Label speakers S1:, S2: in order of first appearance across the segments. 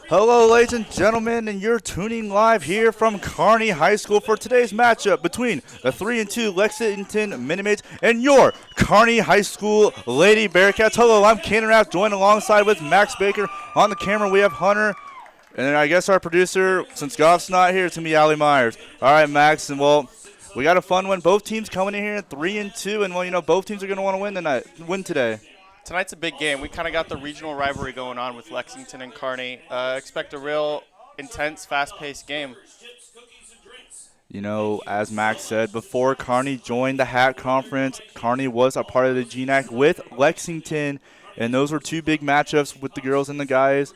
S1: Hello, ladies and gentlemen, and you're tuning live here from Kearney High School for today's matchup between the 3 and 2 Lexington Minimates and your Kearney High School Lady Bearcats. Hello, I'm Cannon Rapp, joined alongside with Max Baker. On the camera, we have Hunter, and then I guess our producer, since Goff's not here, it's gonna be Allie Myers. All right, Max, and well, we got a fun one. Both teams coming in here at 3 and 2, and well, both teams are gonna want to win today.
S2: Tonight's a big game. We kind of got the regional rivalry going on with Lexington and Kearney. Expect a real intense, fast-paced game.
S1: As Max said, before Kearney joined the HAT conference, Kearney was a part of the GNAC with Lexington, and those were two big matchups with the girls and the guys.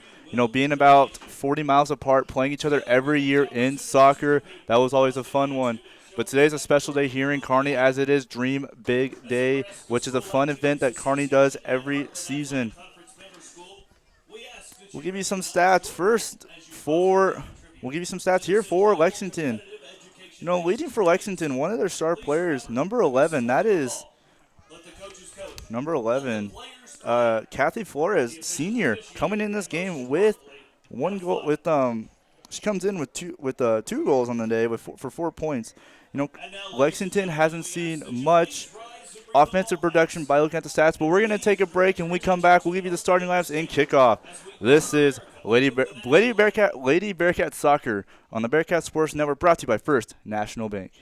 S1: Being about 40 miles apart, playing each other every year in soccer, that was always a fun one. But today's a special day here in Kearney, as it is Dream Big Day, which is a fun event that Kearney does every season. We'll give you some stats here for Lexington. Leading for Lexington, one of their star players, number 11. That is number 11, Kathy Flores, senior, coming in this game with one goal. She comes in with two goals on the day for 4 points. Lexington hasn't seen much offensive production by looking at the stats, but we're going to take a break, and we come back. We'll give you the starting lineups and kickoff. This is Lady Bearcat Soccer on the Bearcat Sports Network, brought to you by First National Bank.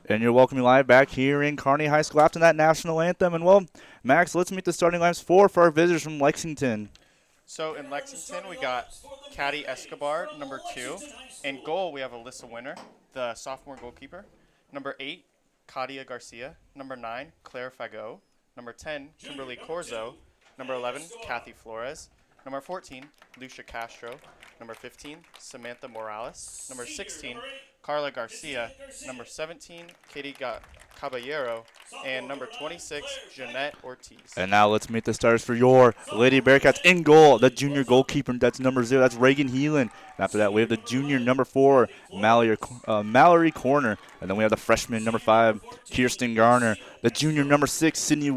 S1: And you're welcome live back here in Kearney High School after that national anthem. And, well, Max, let's meet the starting lineups for our visitors from Lexington.
S2: So in Lexington, we got Caddy Escobar, number 2. In goal, we have Alyssa Winter, the sophomore goalkeeper. Number 8, Katia Garcia. Number 9, Claire Fagot. Number 10, Kimberly Corzo. Number 11, Kathy Flores. Number 14, Lucia Castro. Number 15, Samantha Morales. Number 16, Carla Garcia. Number 17, Katie Caballero. And number 26, Jeanette Ortiz.
S1: And now let's meet the starters for your Lady Bearcats. In goal, the junior goalkeeper, that's number 0. That's Reagan Heelan. And after that, we have the junior number 4, Mallory Corner. And then we have the freshman number 5, Kirsten Garner. The junior number 6, Sydney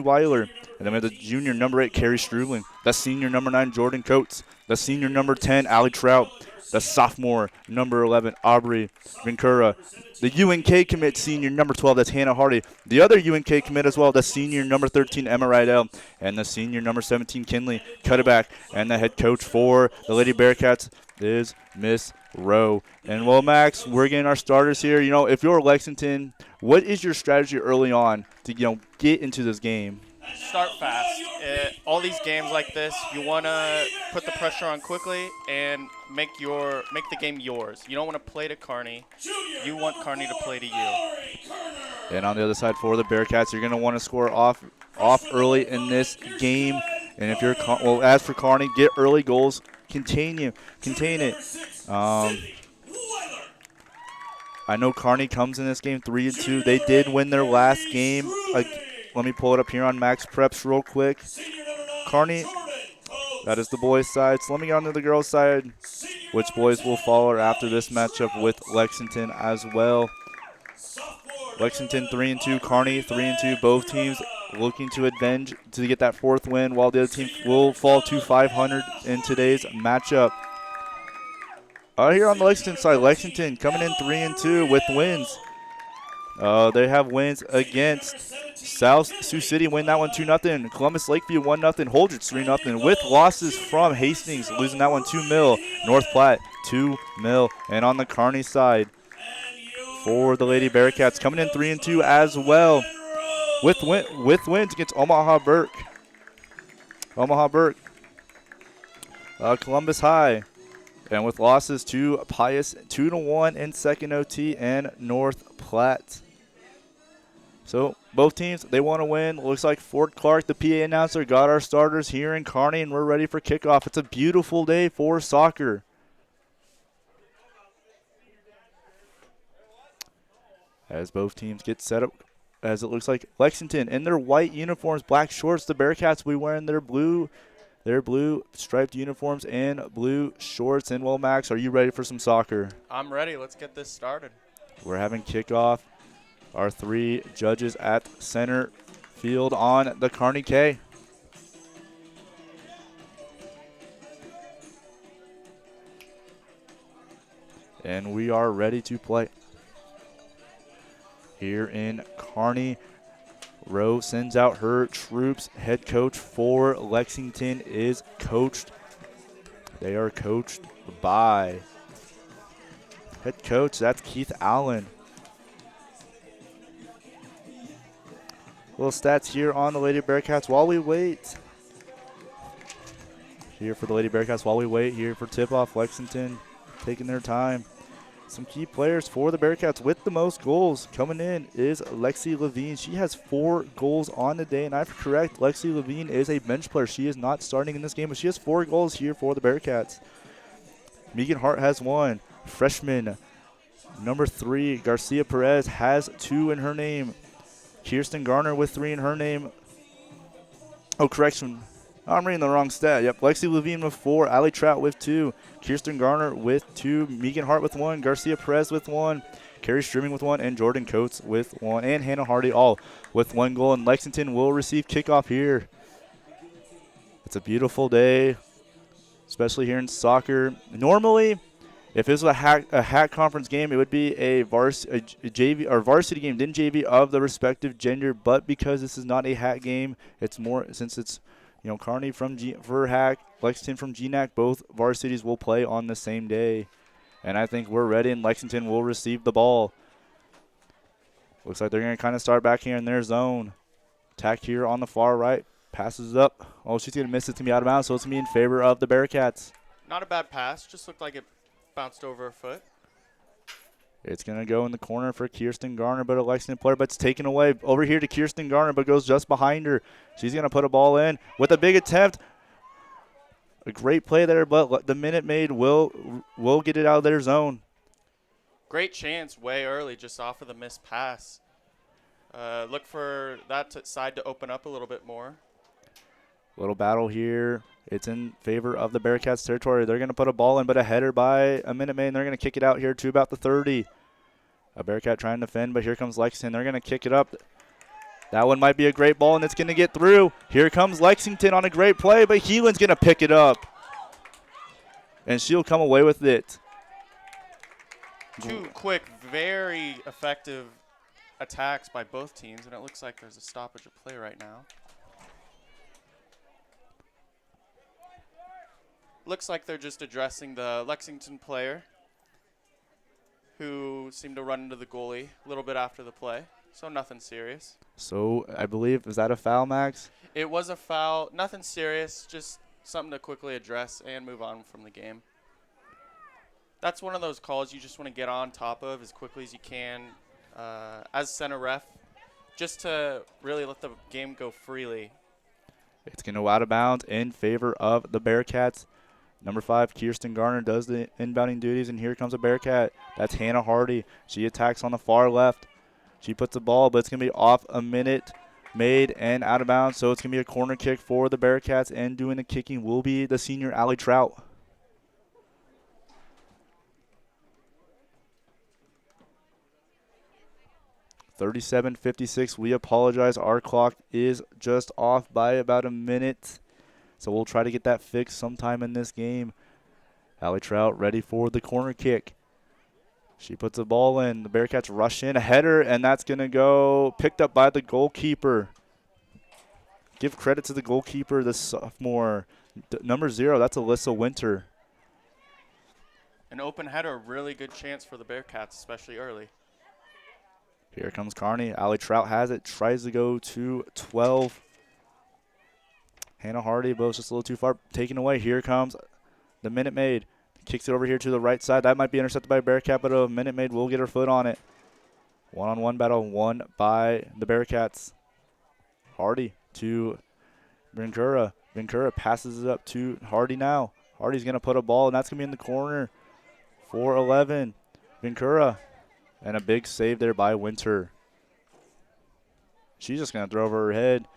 S1: Weiler. And then we have the junior number 8, Carrie Strubling. The senior number 9, Jordan Coates. The senior number 10, Allie Trout. The sophomore number 11, Aubrey Vincura. The UNK commit senior number 12, that's Hannah Hardy. The other UNK commit as well, the senior number 13, Emma Rydell. And the senior number 17, Kinley Cutterback. And the head coach for the Lady Bearcats is Miss Rowe. And, well, Max, we're getting our starters here. If you're Lexington, what is your strategy early on to, get into this game?
S2: Start fast. All these games like this, you want to put the pressure on quickly and make the game yours. You don't want to play to Kearney. You want Kearney to play to you.
S1: And on the other side for the Bearcats, you're going to want to score off early in this game. And if you're as for Kearney, get early goals, contain it. I know Kearney comes in this game 3-2. They did win their last game. Let me pull it up here on Max Preps real quick. Kearney, that is the boys' side. So let me get on to the girls' side, which boys will follow after this matchup with Lexington as well. Lexington 3-2, Kearney 3-2. Both teams looking to avenge to get that 4th win, while the other team will fall to 500 in today's matchup. Here on the Lexington side, Lexington coming in 3-2 with wins. They have wins against South Sioux City, win that one 2-0. Columbus Lakeview 1-0. Holdridge 3-0. With losses from Hastings, losing that one 2-0. North Platte 2-0. And on the Kearney side, for the Lady Bearcats, coming in 3-2 as well, with wins against Omaha Burke, Columbus High, and with losses to Pius 2-1 in second OT and North Platte. So both teams, they want to win. Looks like Fort Clark, the PA announcer, got our starters here in Kearney, and we're ready for kickoff. It's a beautiful day for soccer. As both teams get set up, as it looks like Lexington in their white uniforms, black shorts. The Bearcats will be wearing their blue striped uniforms and blue shorts. And well, Max, are you ready for some soccer?
S2: I'm ready. Let's get this started.
S1: We're having kickoff. Our 3 judges at center field on the Kearney K. And we are ready to play. Here in Kearney, Rowe sends out her troops. Head coach for Lexington is coached. They are coached by head coach, that's Keith Allen. Little stats here on the Lady Bearcats while we wait. Here for the Lady Bearcats while we wait here for tip-off. Lexington taking their time. Some key players for the Bearcats with the most goals coming in is Lexi Levine. She has 4 goals on the day, and I'm correct, Lexi Levine is a bench player. She is not starting in this game, but she has 4 goals here for the Bearcats. Megan Hart has 1. Freshman number 3, Garcia Perez, has 2 in her name. Kirsten Garner with 3 in her name. Oh, correction. I'm reading the wrong stat. Yep, Lexi Levine with 4, Allie Trout with 2, Kirsten Garner with 2, Megan Hart with 1, Garcia Perez with 1, Carrie Streaming with 1, and Jordan Coates with 1, and Hannah Hardy all with 1 goal. And Lexington will receive kickoff here. It's a beautiful day, especially here in soccer. Normally, if this was a hat conference game, it would be a JV or varsity game, then JV of the respective gender. But because this is not a hat game, it's more, since it's, you know, Kearney for HAC, Lexington from GNAC, both varsities will play on the same day. And I think we're ready, and Lexington will receive the ball. Looks like they're going to kind of start back here in their zone. Attack here on the far right. Passes up. Oh, she's going to miss it to be out of bounds, so it's going to be in favor of the Bearcats.
S2: Not a bad pass. Just looked like it bounced over her foot.
S1: It's going to go in the corner for Kirsten Garner, but a Lexington player, but it's taken away over here to Kirsten Garner, but goes just behind her. She's going to put a ball in with a big attempt. A great play there, but the Minute Maid will get it out of their zone.
S2: Great chance way early just off of the missed pass. Look for that side to open up a little bit more.
S1: Little battle here. It's in favor of the Bearcats territory. They're going to put a ball in, but a header by a Minute Maid, and they're going to kick it out here to about the 30. A Bearcat trying to defend, but here comes Lexington. They're going to kick it up. That one might be a great ball, and it's going to get through. Here comes Lexington on a great play, but Heelan's going to pick it up. And she'll come away with it.
S2: 2 quick, very effective attacks by both teams, and it looks like there's a stoppage of play right now. Looks like they're just addressing the Lexington player who seemed to run into the goalie a little bit after the play. So nothing serious.
S1: So I believe, is that a foul, Max?
S2: It was a foul. Nothing serious. Just something to quickly address and move on from the game. That's one of those calls you just want to get on top of as quickly as you can. As center ref, just to really let the game go freely.
S1: It's going to go out of bounds in favor of the Bearcats. Number 5, Kirsten Garner does the inbounding duties, and here comes a Bearcat. That's Hannah Hardy. She attacks on the far left. She puts the ball, but it's going to be off a minute made and out of bounds, so it's going to be a corner kick for the Bearcats, and doing the kicking will be the senior Allie Trout. 37:56. We apologize. Our clock is just off by about a minute. So we'll try to get that fixed sometime in this game. Allie Trout ready for the corner kick. She puts the ball in. The Bearcats rush in. A header, and that's going to go picked up by the goalkeeper. Give credit to the goalkeeper, the sophomore. Number 0, that's Alyssa Winter.
S2: An open header, really good chance for the Bearcats, especially early.
S1: Here comes Kearney. Allie Trout has it. Tries to go to 12. Hannah Hardy, but it's just a little too far. Taken away. Here comes the Minute Maid. Kicks it over here to the right side. That might be intercepted by Bearcat, but a Minute Maid will get her foot on it. One-on-one battle won by the Bearcats. Hardy to Vincura. Vincura passes it up to Hardy now. Hardy's going to put a ball, and that's going to be in the corner for 11. Vincura. And a big save there by Winter. She's just going to throw over her head.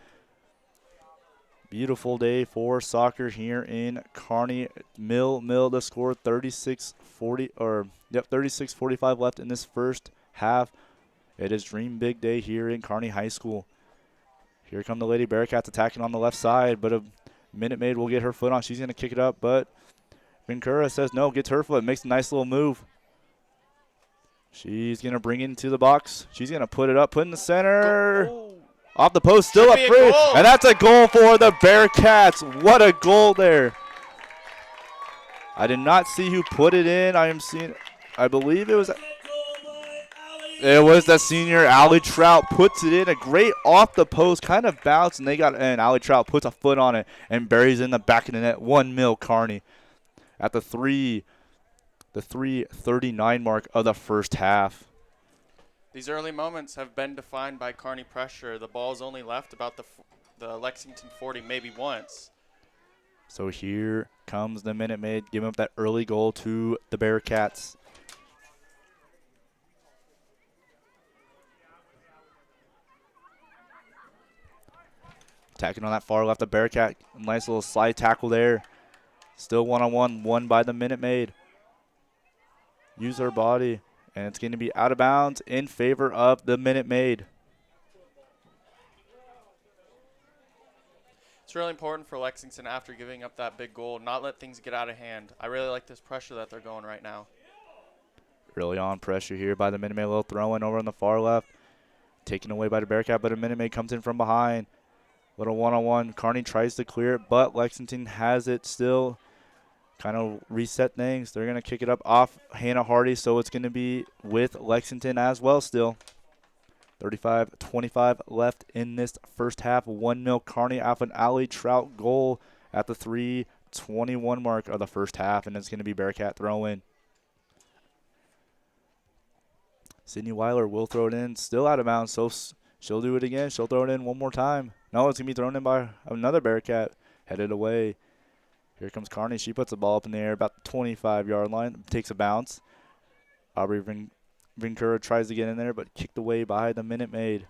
S1: Beautiful day for soccer here in Kearney. Mill the score 36-45 left in this first half. It is dream big day here in Kearney High School. Here come the Lady Bearcats attacking on the left side, but a Minute Maid will get her foot on. She's going to kick it up, but Vincura says no, gets her foot, makes a nice little move. She's going to bring it into the box. She's going to put it up, put in the center. Off the post, still up free. And that's a goal for the Bearcats. What a goal there. I did not see who put it in. I believe it was the senior Allie Trout. Puts it in. A great off the post, kind of bounce, and Allie Trout puts a foot on it and buries it in the back of the net. 1-0 Kearney at the 3:39 mark of the first half.
S2: These early moments have been defined by Kearney pressure. The ball's only left about the Lexington 40 maybe once.
S1: So here comes the Minute Maid, giving up that early goal to the Bearcats. Attacking on that far left, the Bearcat. Nice little slide tackle there. Still one-on-one, won by the Minute Maid. Use her body. And it's going to be out of bounds in favor of the Minute Maid.
S2: It's really important for Lexington after giving up that big goal, not let things get out of hand. I really like this pressure that they're going right now.
S1: Early on pressure here by the Minute Maid. A little throw in over on the far left. Taken away by the Bearcat, but a Minute Maid comes in from behind. Little one-on-one. Kearney tries to clear it, but Lexington has it still. Kind of reset things. They're going to kick it up off Hannah Hardy, so it's going to be with Lexington as well still. 35-25 left in this first half. 1-0 Kearney off an Allie Trout goal at the 3:21 mark of the first half, and it's going to be Bearcat throw-in. Sydney Weiler will throw it in. Still out of bounds, so she'll do it again. She'll throw it in one more time. No, it's going to be thrown in by another Bearcat. Headed away. Here comes Kearney. She puts the ball up in the air about the 25-yard line. Takes a bounce. Aubrey Vincura tries to get in there, but kicked away by the Minute Maid.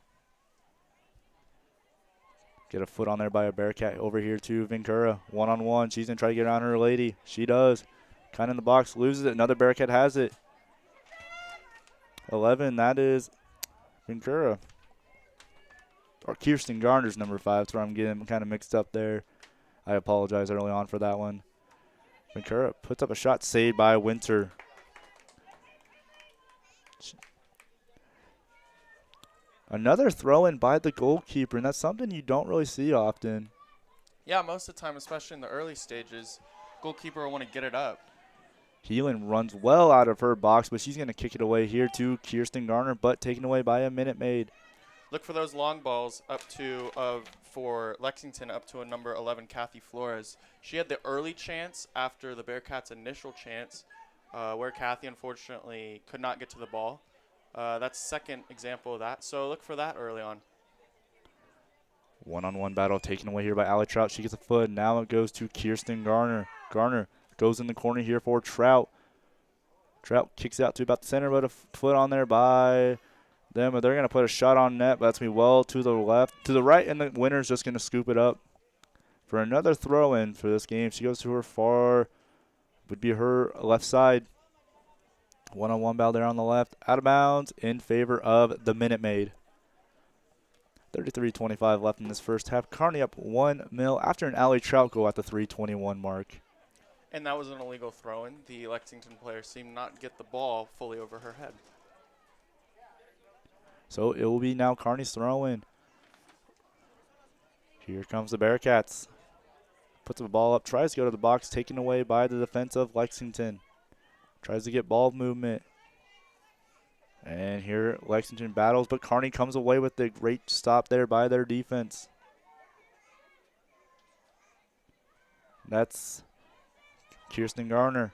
S1: Get a foot on there by a Bearcat over here to Vincura. One-on-one. She's going to try to get around her lady. She does. Kind of in the box. Loses it. Another Bearcat has it. 11. That is Vincura. Or Kirsten Garner's number 5. That's where I'm getting kind of mixed up there. I apologize early on for that one. Vincura puts up a shot saved by Winter. Another throw-in by the goalkeeper, and that's something you don't really see often.
S2: Yeah, most of the time, especially in the early stages, goalkeeper will want to get it up.
S1: Heelan runs well out of her box, but she's going to kick it away here to Kirsten Garner, but taken away by a Minute Maid.
S2: Look for those long balls up to for Lexington up to a number 11, Kathy Flores. She had the early chance after the Bearcats' initial chance, where Kathy unfortunately could not get to the ball. That's second example of that. So look for that early on.
S1: One-on-one battle taken away here by Allie Trout. She gets a foot. Now it goes to Kirsten Garner. Garner goes in the corner here for Trout. Trout kicks out to about the center, but a foot on there by them. But they're going to put a shot on net, but that's going to be well to the left, to the right, and the winner's just going to scoop it up for another throw-in for this game. She goes to her far, would be her left side. One-on-one battle there on the left. Out of bounds in favor of the Minute Maid. 33-25 left in this first half. Kearney up 1-0 after an Allie Trout goal at the 3:21 mark.
S2: And that was an illegal throw-in. The Lexington player seemed not get the ball fully over her head.
S1: So it will be now Kearney's throw-in. Here comes the Bearcats. Puts the ball up, tries to go to the box, taken away by the defense of Lexington. Tries to get ball movement. And here Lexington battles, but Kearney comes away with the great stop there by their defense. That's Kirsten Garner.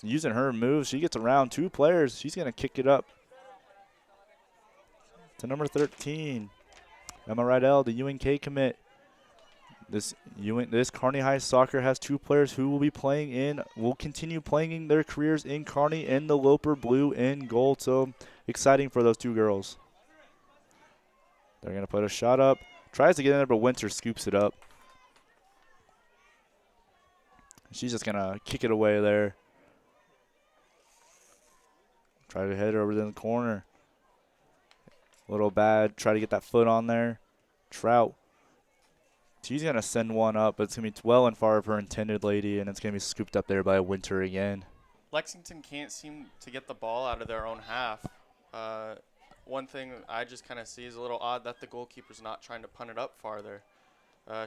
S1: Using her moves, she gets around two players. She's going to kick it up to number 13. Emma Rydell, the UNK commit. This Kearney High Soccer has two players who will continue playing in their careers in Kearney in the Loper Blue in gold. So exciting for those two girls. They're going to put a shot up. Tries to get in there, but Winter scoops it up. She's just going to kick it away there. Try to head her over to the corner. A little bad. Try to get that foot on there. Trout. She's going to send one up, but it's going to be well and far of her intended lady, and it's going to be scooped up there by Winter again.
S2: Lexington can't seem to get the ball out of their own half. One thing I just kind of see is a little odd that the goalkeeper's not trying to punt it up farther.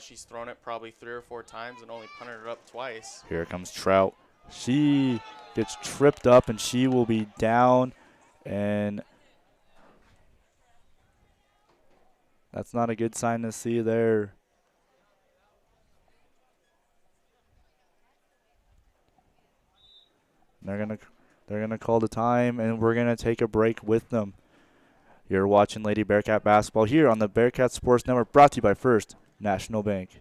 S2: She's thrown it probably 3 or 4 times and only punted it up twice.
S1: Here comes Trout. She gets tripped up, and she will be down, and that's not a good sign to see there. They're gonna call the time, and we're gonna take a break with them. You're watching Lady Bearcat basketball here on the Bearcat Sports Network, brought to you by First National Bank.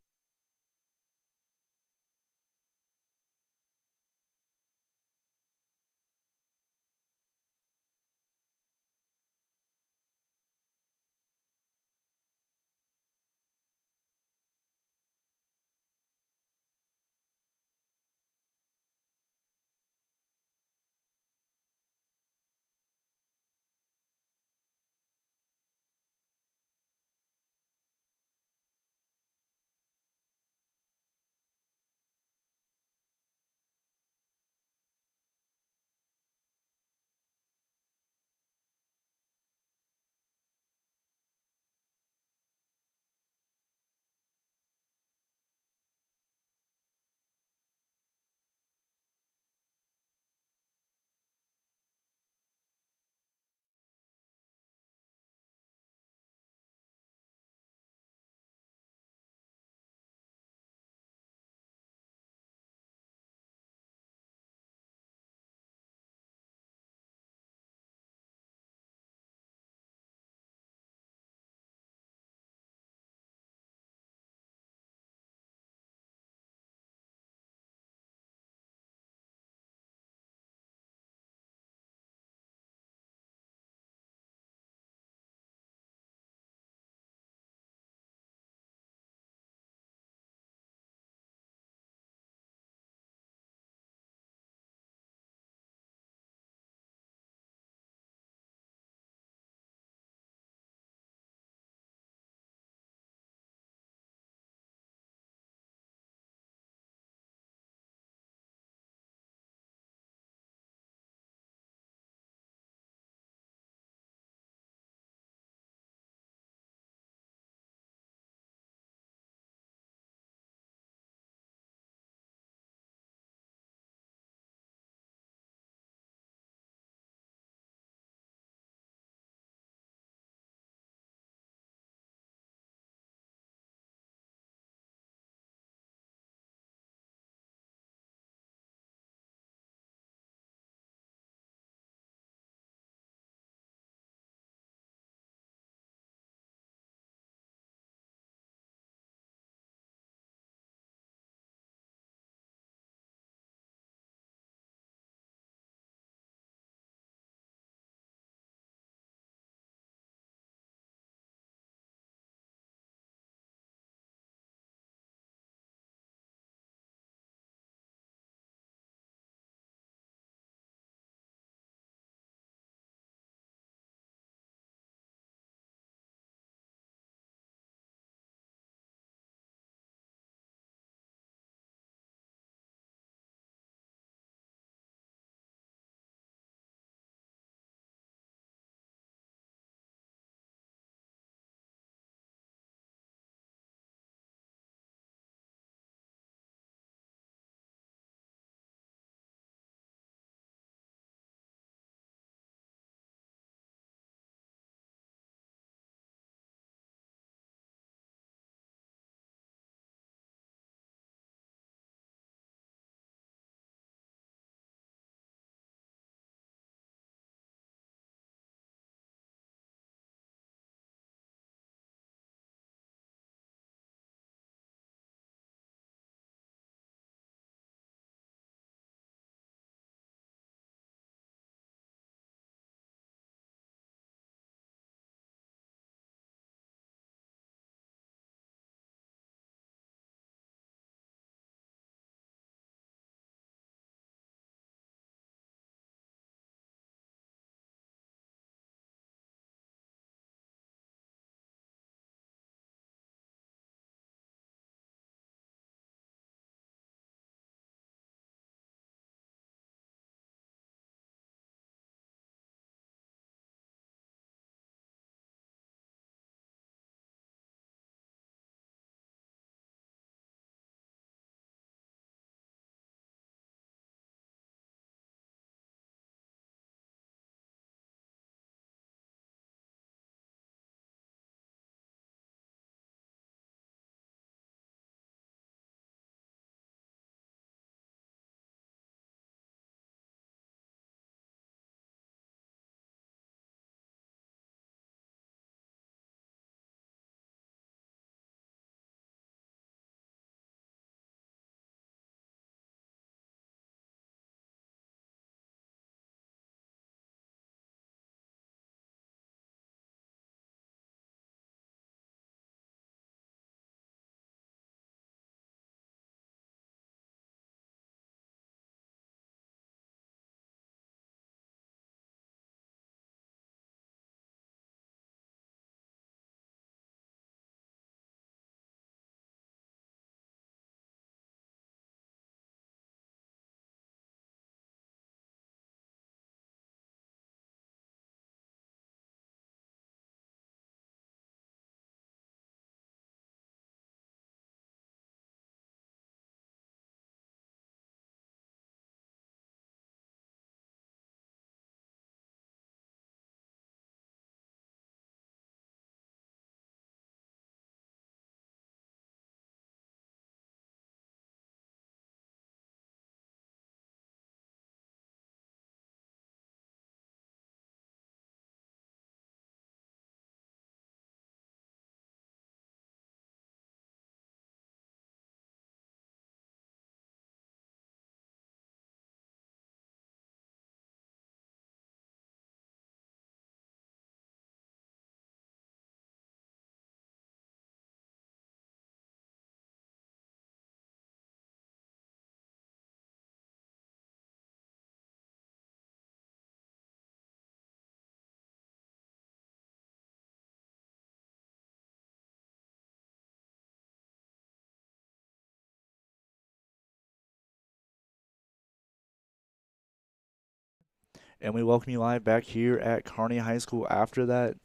S1: And we welcome you live back here at Kearney High School after that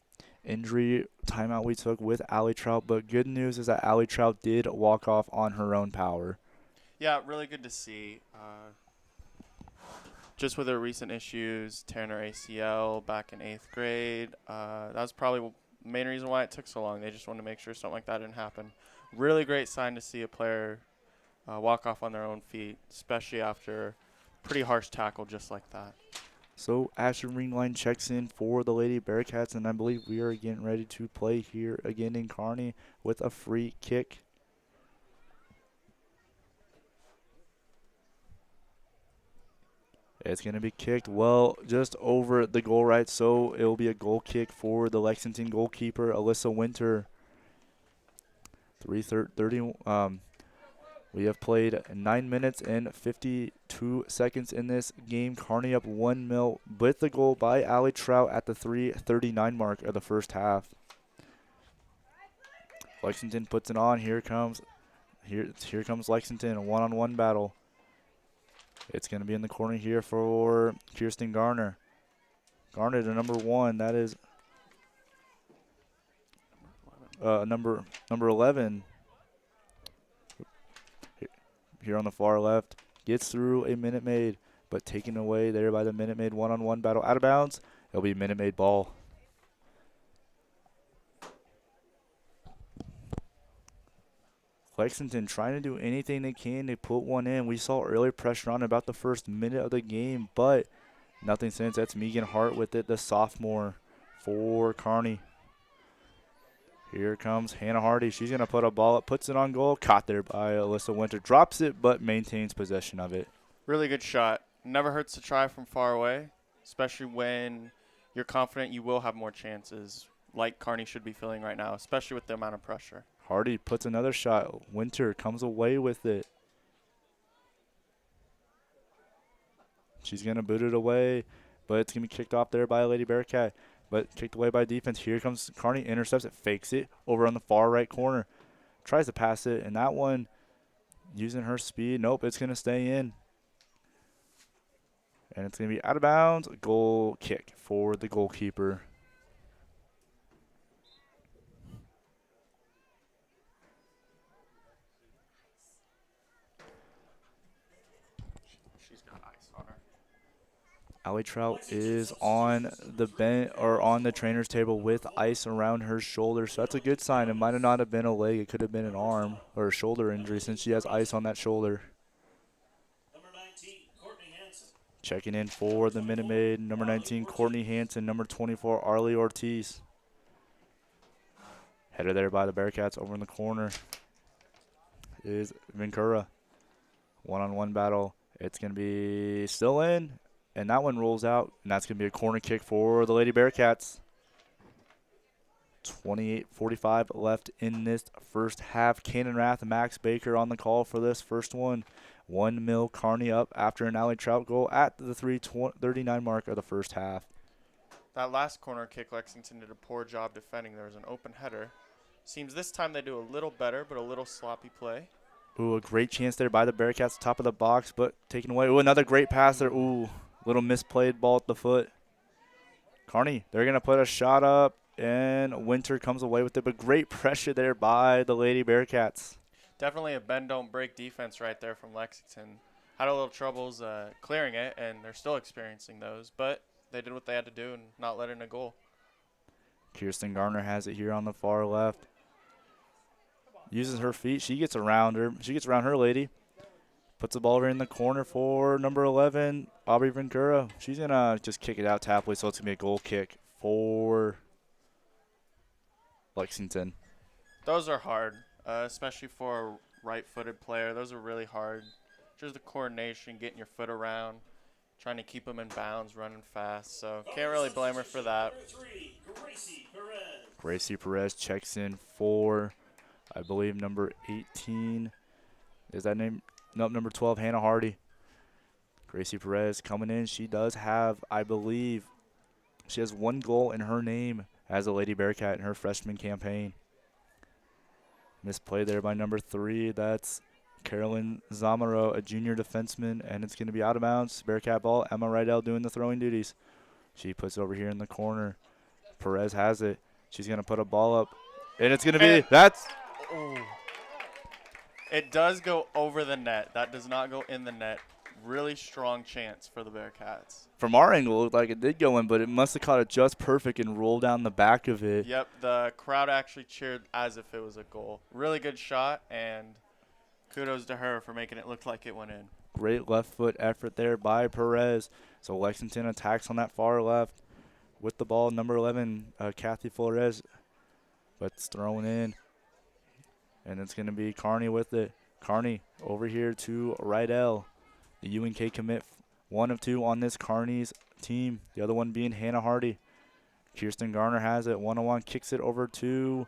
S1: injury timeout we took with Allie Trout. But good news is that Allie Trout did walk off on her own power.
S2: Yeah, really good to see. Just with her recent issues, tearing her ACL back in 8th grade, that was probably the main reason why it took so long. They just wanted to make sure something like that didn't happen. Really great sign to see a player walk off on their own feet, especially after pretty harsh tackle just like that.
S1: So Ashton Ringline checks in for the Lady Bearcats, and I believe we are getting ready to play here again in Kearney with a free kick. It's going to be kicked well just over the goal right, so it will be a goal kick for the Lexington goalkeeper, Alyssa Winter. 3:30. We have played 9 minutes and 52 seconds in this game. Kearney up 1-0 with the goal by Allie Trout at the 3:39 mark of the first half. Lexington puts it on. Here comes Lexington, a one-on-one battle. It's going to be in the corner here for Kirsten Garner. Garner to number 1. That is number 11. Here on the far left. Gets through a Minute Maid, but taken away there by the Minute Maid one-on-one battle. Out of bounds. It'll be Minute Maid ball. Lexington trying to do anything they can to put one in. We saw early pressure on about the first minute of the game, but nothing since. That's Megan Hart with it, the sophomore for Kearney. Here comes Hannah Hardy. She's going to put a ball up, puts it on goal. Caught there by Alyssa Winter. Drops it, but maintains possession of it.
S2: Really good shot. Never hurts to try from far away, especially when you're confident you will have more chances, like Kearney should be feeling right now, especially with the amount of pressure.
S1: Hardy puts another shot. Winter comes away with it. She's going to boot it away, but it's going to be kicked off there by Lady Bearcat. But kicked away by defense. Here comes Kearney, intercepts it, fakes it over on the far right corner. Tries to pass it, and that one, using her speed, nope, it's going to stay in. And it's going to be out of bounds. Goal kick for the goalkeeper.
S2: She's got ice on her.
S1: Allie Trout is on the bench or on the trainer's table with ice around her shoulder, so that's a good sign. It might have not have been a leg; it could have been an arm or a shoulder injury since she has ice on that shoulder.
S3: Number 19, Courtney Hansen.
S1: Checking in for the Minute Maid, number 19, Courtney Hansen, number 24, Arlie Ortiz. Headed there by the Bearcats over in the corner is Vincura. One-on-one battle. It's going to be still in, and that one rolls out, and that's going to be a corner kick for the Lady Bearcats. 28:45 left in this first half. Cannon Rath, Max Baker on the call for this first one. 1-0 Kearney up after an Allie Trout goal at the 3:39 mark of the first half.
S2: That last corner kick, Lexington did a poor job defending. There was an open header. Seems this time they do a little better, but a little sloppy play.
S1: Ooh, a great chance there by the Bearcats, top of the box, but taken away. Ooh, another great pass there. Ooh, little misplayed ball at the foot. Kearney, they're going to put a shot up, and Winter comes away with it, but great pressure there by the Lady Bearcats.
S2: Definitely a bend don't break defense right there from Lexington. Had a little troubles clearing it, and they're still experiencing those, but they did what they had to do and not let in a goal.
S1: Kirsten Garner has it here on the far left. Uses her feet. She gets around her. She gets around her lady. Puts the ball over in the corner for number 11, Aubrey Ventura. She's going to just kick it out taply, so it's going to be a goal kick for Lexington.
S2: Those are hard, especially for a right-footed player. Those are really hard. Just the coordination, getting your foot around, trying to keep them in bounds, running fast. So can't really blame her for that.
S3: Number 3, Gracie Perez.
S1: Gracie Perez checks in for, I believe, number 18. Is that name? Nope, number 12, Hannah Hardy. Gracie Perez coming in. She does have, I believe, she has 1 goal in her name as a Lady Bearcat in her freshman campaign. Misplay there by number 3. That's Carolyn Zamaro, a junior defenseman, and it's going to be out of bounds. Bearcat ball. Emma Rydell doing the throwing duties. She puts it over here in the corner. Perez has it. She's going to put a ball up, and it's going to be
S2: And-
S1: that's.
S2: Oh. It does go over the net. That does not go in the net. Really strong chance for the Bearcats.
S1: From our angle, it looked like it did go in, but it must have caught it just perfect and rolled down the back of it.
S2: Yep, the crowd actually cheered as if it was a goal. Really good shot, and kudos to her for making it look like it went in.
S1: Great left foot effort there by Perez. So Lexington attacks on that far left with the ball. Number 11, Kathy Flores, but it's thrown in. And it's going to be Kearney with it. Kearney over here to Rydell. The UNK commit 1 of 2 on this Kearney's team. The other one being Hannah Hardy. Kirsten Garner has it. 1-on-1 kicks it over to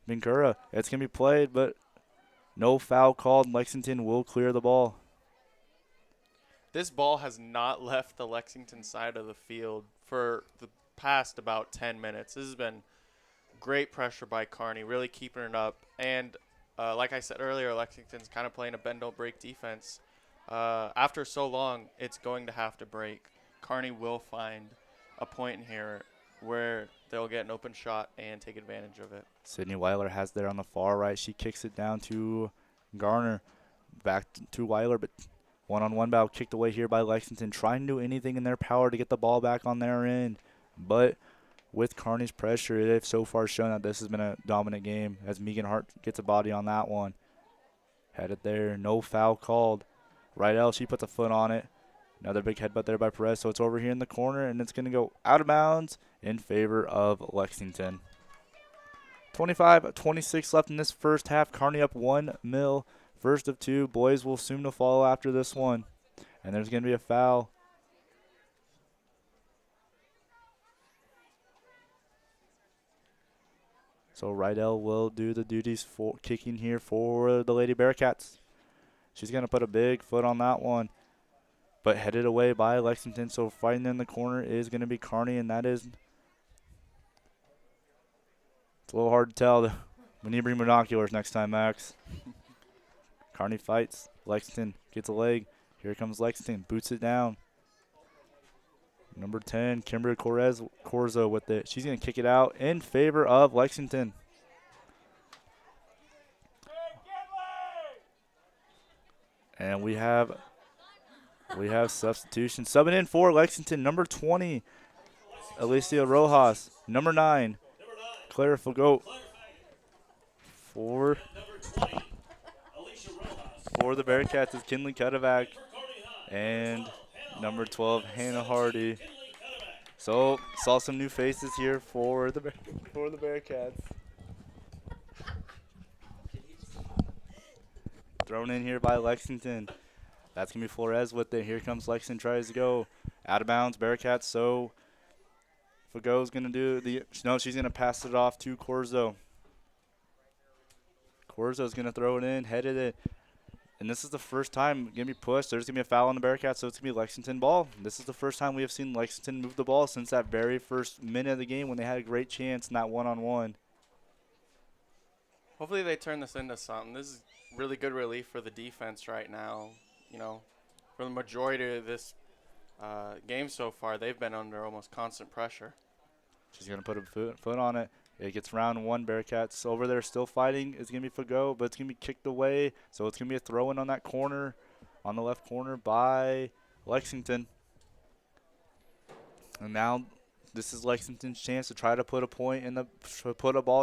S1: Vincura. It's going to be played, but no foul called. Lexington will clear the ball.
S2: This ball has not left the Lexington side of the field for the past about 10 minutes. This has been great pressure by Kearney, really keeping it up. And like I said earlier, Lexington's kind of playing a bend-don't-break defense. After so long, it's going to have to break. Kearney will find a point in here where they'll get an open shot and take advantage of it.
S1: Sydney Weiler has there on the far right. She kicks it down to Garner. Back to Weiler, but one-on-one battle kicked away here by Lexington, trying to do anything in their power to get the ball back on their end. But with Kearney's pressure, they've so far shown that this has been a dominant game as Megan Hart gets a body on that one. Headed there, no foul called. Rydell, she puts a foot on it. Another big headbutt there by Perez, so it's over here in the corner, and it's going to go out of bounds in favor of Lexington. 25-26 left in this first half. Kearney up 1-0. First of 2. Boys will soon to follow after this one. And there's going to be a foul. So Rydell will do the duties for kicking here for the Lady Bearcats. She's going to put a big foot on that one. But headed away by Lexington. So fighting in the corner is going to be Kearney, and that is... It's a little hard to tell. We need to bring binoculars next time, Max. Kearney fights. Lexington gets a leg. Here comes Lexington. Boots it down. Number 10, Kimberly Corzo with it. She's going to kick it out in favor of Lexington. And we have substitution. Subbing in for Lexington, number 20, Alicia Rojas. Number 9, Clara Fagot. For the Bearcats is Kinley Cuddeback. And number 12, Hannah Hardy. So saw some new faces here for the Bearcats. Thrown in here by Lexington. That's going to be Flores with it. Here comes Lexington, tries to go out of bounds. Bearcats, so Fagot's going to do she's going to pass it off to Corzo. Corzo's going to throw it in, headed it. And this is the first time going to be pushed. There's going to be a foul on the Bearcats, so it's going to be Lexington ball. This is the first time we have seen Lexington move the ball since that very first minute of the game when they had a great chance in that one-on-one.
S2: Hopefully they turn this into something. This is really good relief for the defense right now. You know, for the majority of this game so far, they've been under almost constant pressure.
S1: She's going to put a foot on it. It gets round 1. Bearcats over there still fighting. It's going to be Fagot, but it's going to be kicked away. So it's going to be a throw-in on that corner, on the left corner by Lexington. And now this is Lexington's chance to try to put a ball in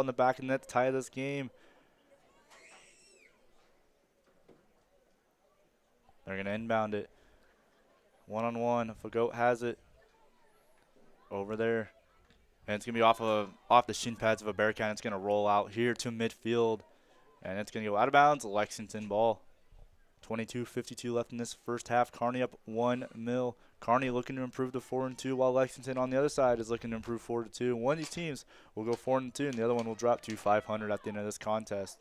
S1: the back of the net to tie this game. They're going to inbound it. One-on-one. Fagot has it over there. And it's going to be off the shin pads of a Bearcat. It's going to roll out here to midfield. And it's going to go out of bounds. Lexington ball. 22:52 left in this first half. Kearney up 1-0. Kearney looking to improve to 4-2, while Lexington on the other side is looking to improve 4-2. One of these teams will go 4-2, and the other one will drop to 500 at the end of this contest.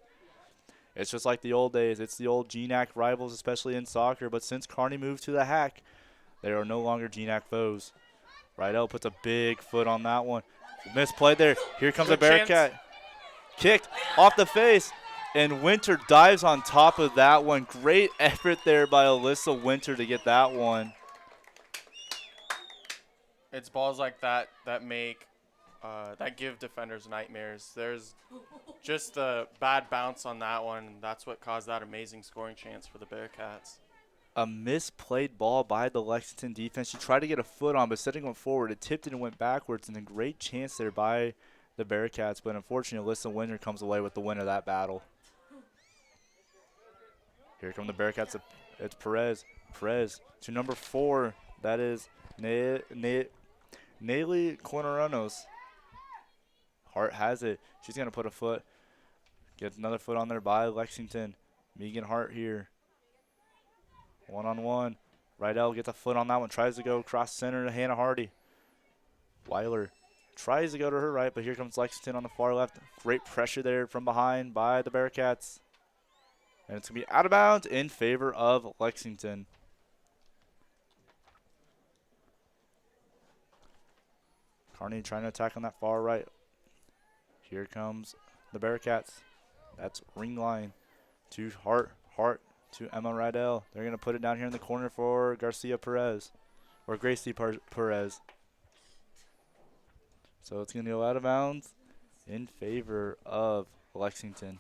S1: It's just like the old days. It's the old GNAC rivals, especially in soccer. But since Kearney moved to the hack, they are no longer GNAC foes. Rydell puts a big foot on that one. Misplay there. Here comes
S2: Good
S1: a Bearcat.
S2: chance.
S1: Kicked off the face. And Winter dives on top of that one. Great effort there by Alyssa Winter to get that one.
S2: It's balls like that that make that give defenders nightmares. There's just a bad bounce on that one. That's what caused that amazing scoring chance for the Bearcats.
S1: A misplayed ball by the Lexington defense. She tried to get a foot on, but setting one forward, it tipped it and went backwards, and a great chance there by the Bearcats. But unfortunately, Alyssa Winter comes away with the win of that battle. Here come the Bearcats. It's Perez. Perez to number 4. That is Nayeli Corneranos. Hart has it. She's going to put a foot. Gets another foot on there by Lexington. Megan Hart here. One-on-one. Rydell gets a foot on that one. Tries to go cross center to Hannah Hardy. Weiler tries to go to her right, but here comes Lexington on the far left. Great pressure there from behind by the Bearcats. And it's going to be out of bounds in favor of Lexington. Kearney trying to attack on that far right. Here comes the Bearcats. That's ring line to Hart. Hart to Emma Rydell. They're going to put it down here in the corner for Garcia Perez. Or Gracie Perez. So it's going to go out of bounds in favor of Lexington.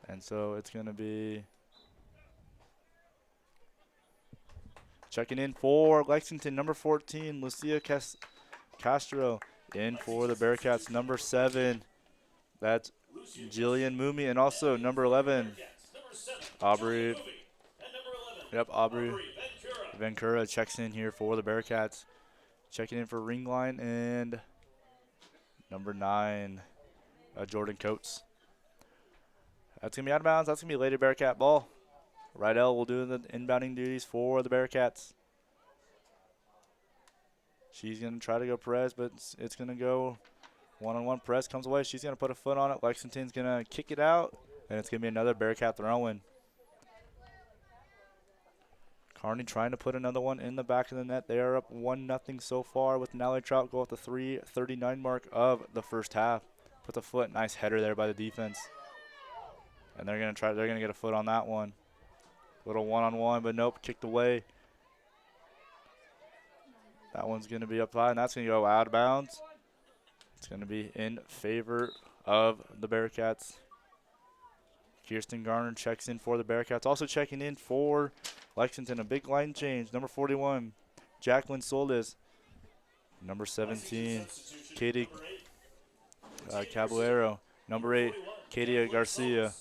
S1: And so it's going to be checking in for Lexington, number 14, Lucia Castro. In for the Bearcats, number 7. That's Jillian Moomey. And also number 11, Aubrey. Yep, Aubrey Vencura checks in here for the Bearcats. Checking in for ring line. And number 9, Jordan Coates. That's going to be out of bounds. That's going to be Lady Bearcat ball. Rydell will do the inbounding duties for the Bearcats. She's going to try to go Perez, but it's going to go one-on-one. Perez comes away. She's going to put a foot on it. Lexington's going to kick it out, and it's going to be another Bearcat throw-in. Kearney trying to put another one in the back of the net. They are up 1-0 so far with Nally Trout go at the 3:39 mark of the first half. Put the foot. Nice header there by the defense. And they're going to get a foot on that one. Little one-on-one, but nope, kicked away. That one's going to be up high, and that's going to go out of bounds. It's going to be in favor of the Bearcats. Kirsten Garner checks in for the Bearcats. Also checking in for Lexington, a big line change. Number 41, Jacqueline Solis. Number 17, Katie Caballero. Number 8, Katia Garcia.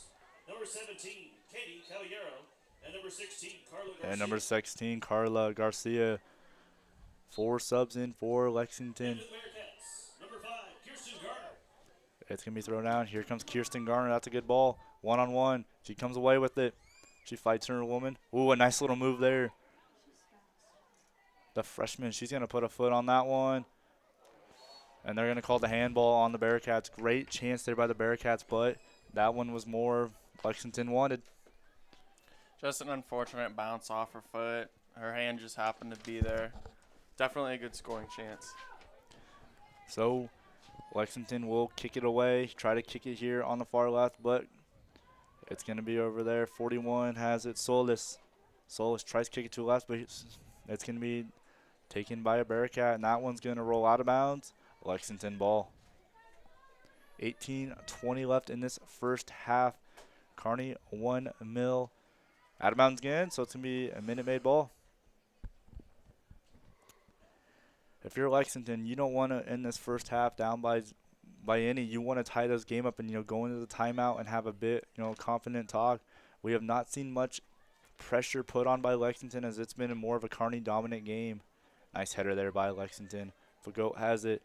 S3: Number 17, Katie Caballero. And number 16, Carla Garcia.
S1: And number 16, Carla Garcia. 4 subs in for Lexington.
S3: Number 5, Kirsten Garner.
S1: It's going to be thrown down. Here comes Kirsten Garner. That's a good ball. One-on-one. She comes away with it. She fights her woman. Ooh, a nice little move there. The freshman, she's going to put a foot on that one. And they're going to call the handball on the Bearcats. Great chance there by the Bearcats, but that one was more Lexington wanted.
S2: Just an unfortunate bounce off her foot. Her hand just happened to be there. Definitely a good scoring chance.
S1: So Lexington will kick it away, try to kick it here on the far left, but it's going to be over there. 41 has it. Solis tries to kick it to the left, but it's going to be taken by a Bearcat, and that one's going to roll out of bounds. Lexington ball. 18:20 left in this first half. Kearney 1-0. Out of bounds again, so it's going to be a Minute Maid ball. If you're Lexington, you don't want to end this first half down by any. You want to tie this game up and go into the timeout and have a bit confident talk. We have not seen much pressure put on by Lexington as it's been more of a Kearney dominant game. Nice header there by Lexington. Fagot has it.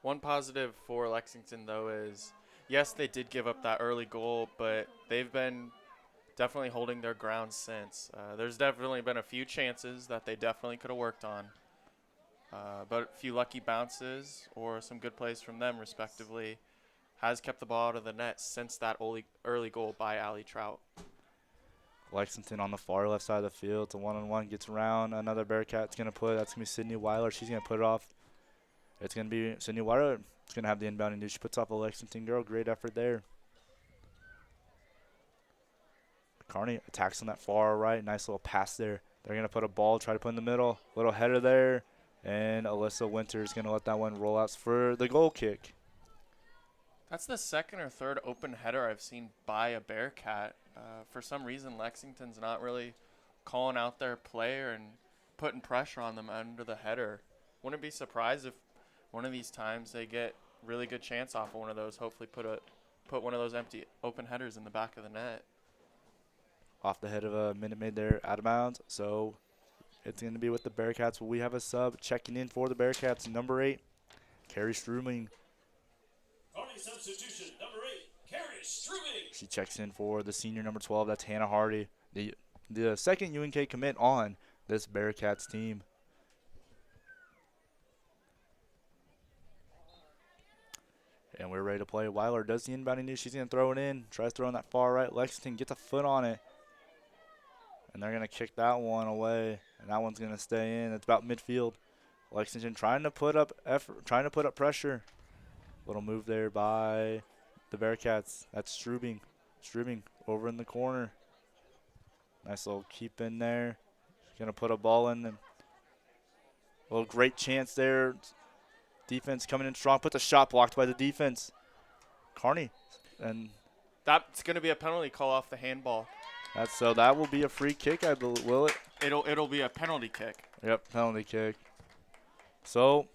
S2: One positive for Lexington, though, is yes, they did give up that early goal, but they've been definitely holding their ground since. There's definitely been a few chances that they definitely could have worked on. But a few lucky bounces or some good plays from them, respectively, has kept the ball out of the net since that early goal by Allie Trout.
S1: Lexington on the far left side of the field. It's a one-on-one. Gets around. Another Bearcat's going to put. That's going to be Sydney Weiler. She's going to put it off It's going to be Sydney Weiler. It's going to have the inbounding dude. She puts off a Lexington girl. Great effort there. Kearney attacks on that far right. Nice little pass there. They're going to put a ball, try to put in the middle. Little header there. And Alyssa Winter is going to let that one roll out for the goal kick.
S2: That's the second or third open header I've seen by a Bearcat. For some reason, Lexington's not really calling out their player and putting pressure on them under the header. Wouldn't be surprised if one of these times they get really good chance off of one of those. Hopefully put one of those empty open headers in the back of the net.
S1: Off the head of a Minute Maid there, out of bounds. So it's going to be with the Bearcats. We have a sub checking in for the Bearcats. Number 8, Carrie Struming.
S3: Kearney substitution, number 8, Carrie Strubing.
S1: She checks in for the senior number 12. That's Hannah Hardy, the second UNK commit on this Bearcats team. And we're ready to play. Weiler does the inbounding news. She's going to throw it in. Tries throwing that far right. Lexington gets a foot on it. And they're going to kick that one away. And that one's going to stay in. It's about midfield. Lexington trying to put up effort, trying to put up pressure. Little move there by the Bearcats. That's Strubing. Strubing over in the corner. Nice little keep in there. Going to put a ball in. And a little great chance there. Defense coming in strong. Put the shot blocked by the defense. Kearney. And
S2: That's going to be a penalty call off the handball.
S1: so that will be a free kick, I believe, will it?
S2: It'll be a penalty kick.
S1: Yep, penalty kick. So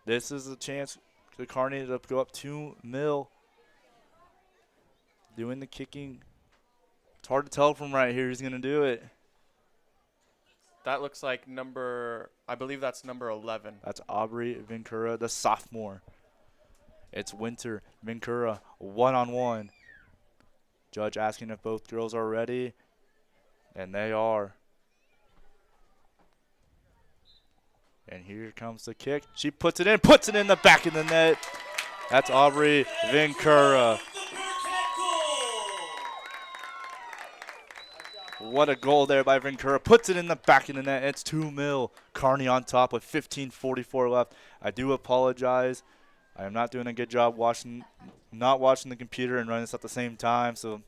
S1: this is a chance for Kearney to go up 2-0. Doing the kicking. It's hard to tell from right here who's going to do it.
S2: That looks like I believe that's number 11.
S1: That's Aubrey Vincura, the sophomore. It's Winter, Vincura, one-on-one. Judge asking if both girls are ready, and they are. And here comes the kick. She puts it in the back of the net. That's Aubrey Vincura. What a goal there by Vincura. Puts it in the back of the net. It's 2-0. Kearney on top with 15:44 left. I do apologize. I am not doing a good job not watching the computer and running this at the same time. So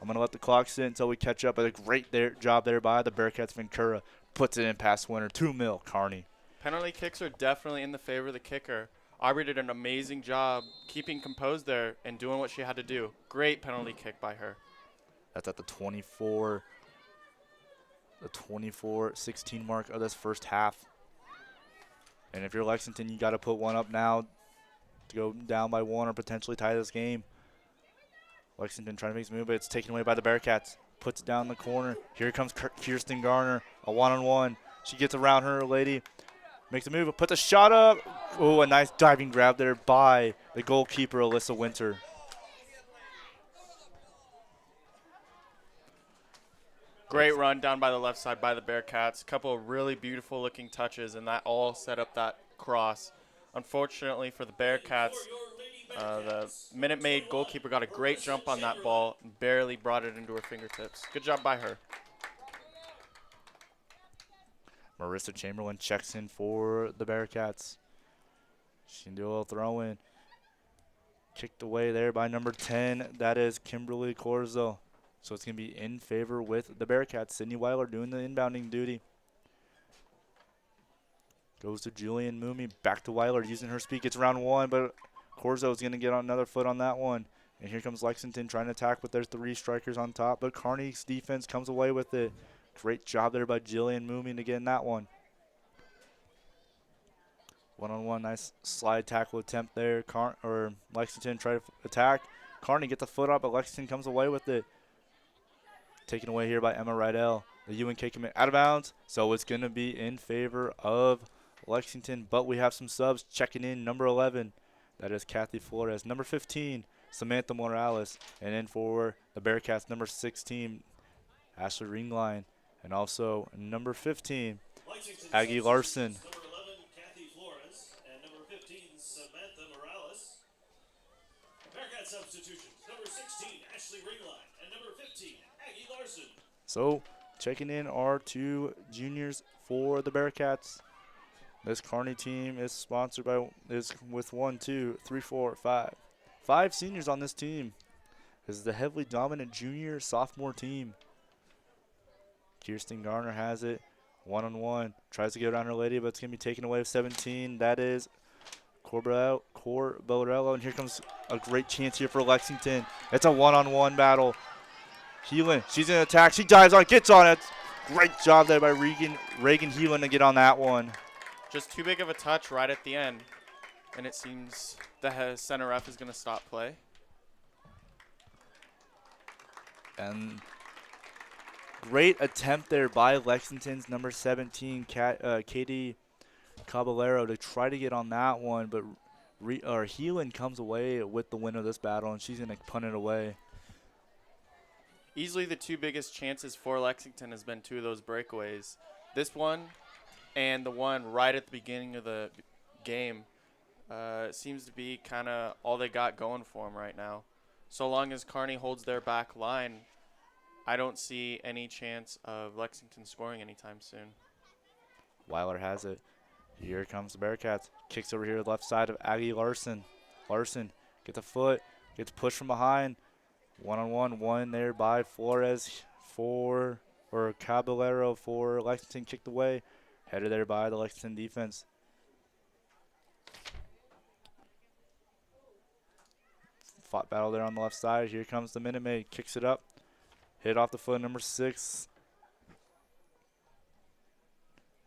S1: I'm going to let the clock sit until we catch up. But a great job there by the Bearcats. Vincura puts it in past winner. 2-0 Kearney.
S2: Penalty kicks are definitely in the favor of the kicker. Aubrey did an amazing job keeping composed there and doing what she had to do. Great penalty kick by her.
S1: That's at the 24-16 mark of this first half. And if you're Lexington, you got to put one up now to go down by one or potentially tie this game. Lexington trying to make some move, but it's taken away by the Bearcats. Puts it down in the corner. Here comes Kirsten Garner, a one-on-one. She gets around her lady, makes a move, puts a shot up. Oh, a nice diving grab there by the goalkeeper, Alyssa Winter.
S2: Great run down by the left side by the Bearcats. A couple of really beautiful looking touches, and that all set up that cross. Unfortunately for the Bearcats, the Minute Maid goalkeeper got a great jump on that ball and barely brought it into her fingertips. Good job by her.
S1: Marissa Chamberlain checks in for the Bearcats. She can do a little throw-in. Kicked away there by number 10. That is Kimberly Corzo. So it's going to be in favor with the Bearcats. Sydney Weiler doing the inbounding duty. Goes to Julian Moomey. Back to Weiler using her speed. Gets around one, but Corzo is going to get on another foot on that one. And here comes Lexington trying to attack with their 3 strikers on top. But Kearney's defense comes away with it. Great job there by Jillian Moomey to get in that one. One-on-one, nice slide tackle attempt there. Lexington try to attack. Kearney gets a foot up, but Lexington comes away with it. Taken away here by Emma Rydell. The UNK commit out of bounds, so it's going to be in favor of Lexington. But we have some subs checking in. Number 11, that is Kathy Flores. Number 15, Samantha Morales. And in for the Bearcats, number 16, Ashley Ringline. And also number 15, Aggie Larson.
S3: Number 11, Kathy Flores, and number 15, Samantha Morales. Bearcat substitutions, number 16, Ashley Ringline, and number 15, Aggie Larson.
S1: So checking in are 2 juniors for the Bearcats. This Kearney team is sponsored by with 5 seniors on this team. This is the heavily dominant junior sophomore team. Kirsten Garner has it. One-on-one. Tries to get around her lady, but it's going to be taken away with 17. That is Corbolello. And here comes a great chance here for Lexington. It's a one-on-one battle. Heelan, she's in attack. She dives on, gets on it. Great job there by Reagan Heelan to get on that one.
S2: Just too big of a touch right at the end. And it seems the center ref is going to stop play.
S1: And great attempt there by Lexington's number 17, Katie Caballero, to try to get on that one, but Heelan comes away with the win of this battle, and she's going to punt it away.
S2: Easily the 2 biggest chances for Lexington has been 2 of those breakaways. This one and the one right at the beginning of the game seems to be kind of all they got going for them right now. So long as Kearney holds their back line, I don't see any chance of Lexington scoring anytime soon.
S1: Weiler has it. Here comes the Bearcats. Kicks over here to the left side of Aggie Larson. Larson gets a foot, gets pushed from behind. One-on-one, one there by Flores Caballero for Lexington, kicked away. Headed there by the Lexington defense. Fought battle there on the left side. Here comes the Minute Maid. Kicks it up. Hit off the foot, number 6.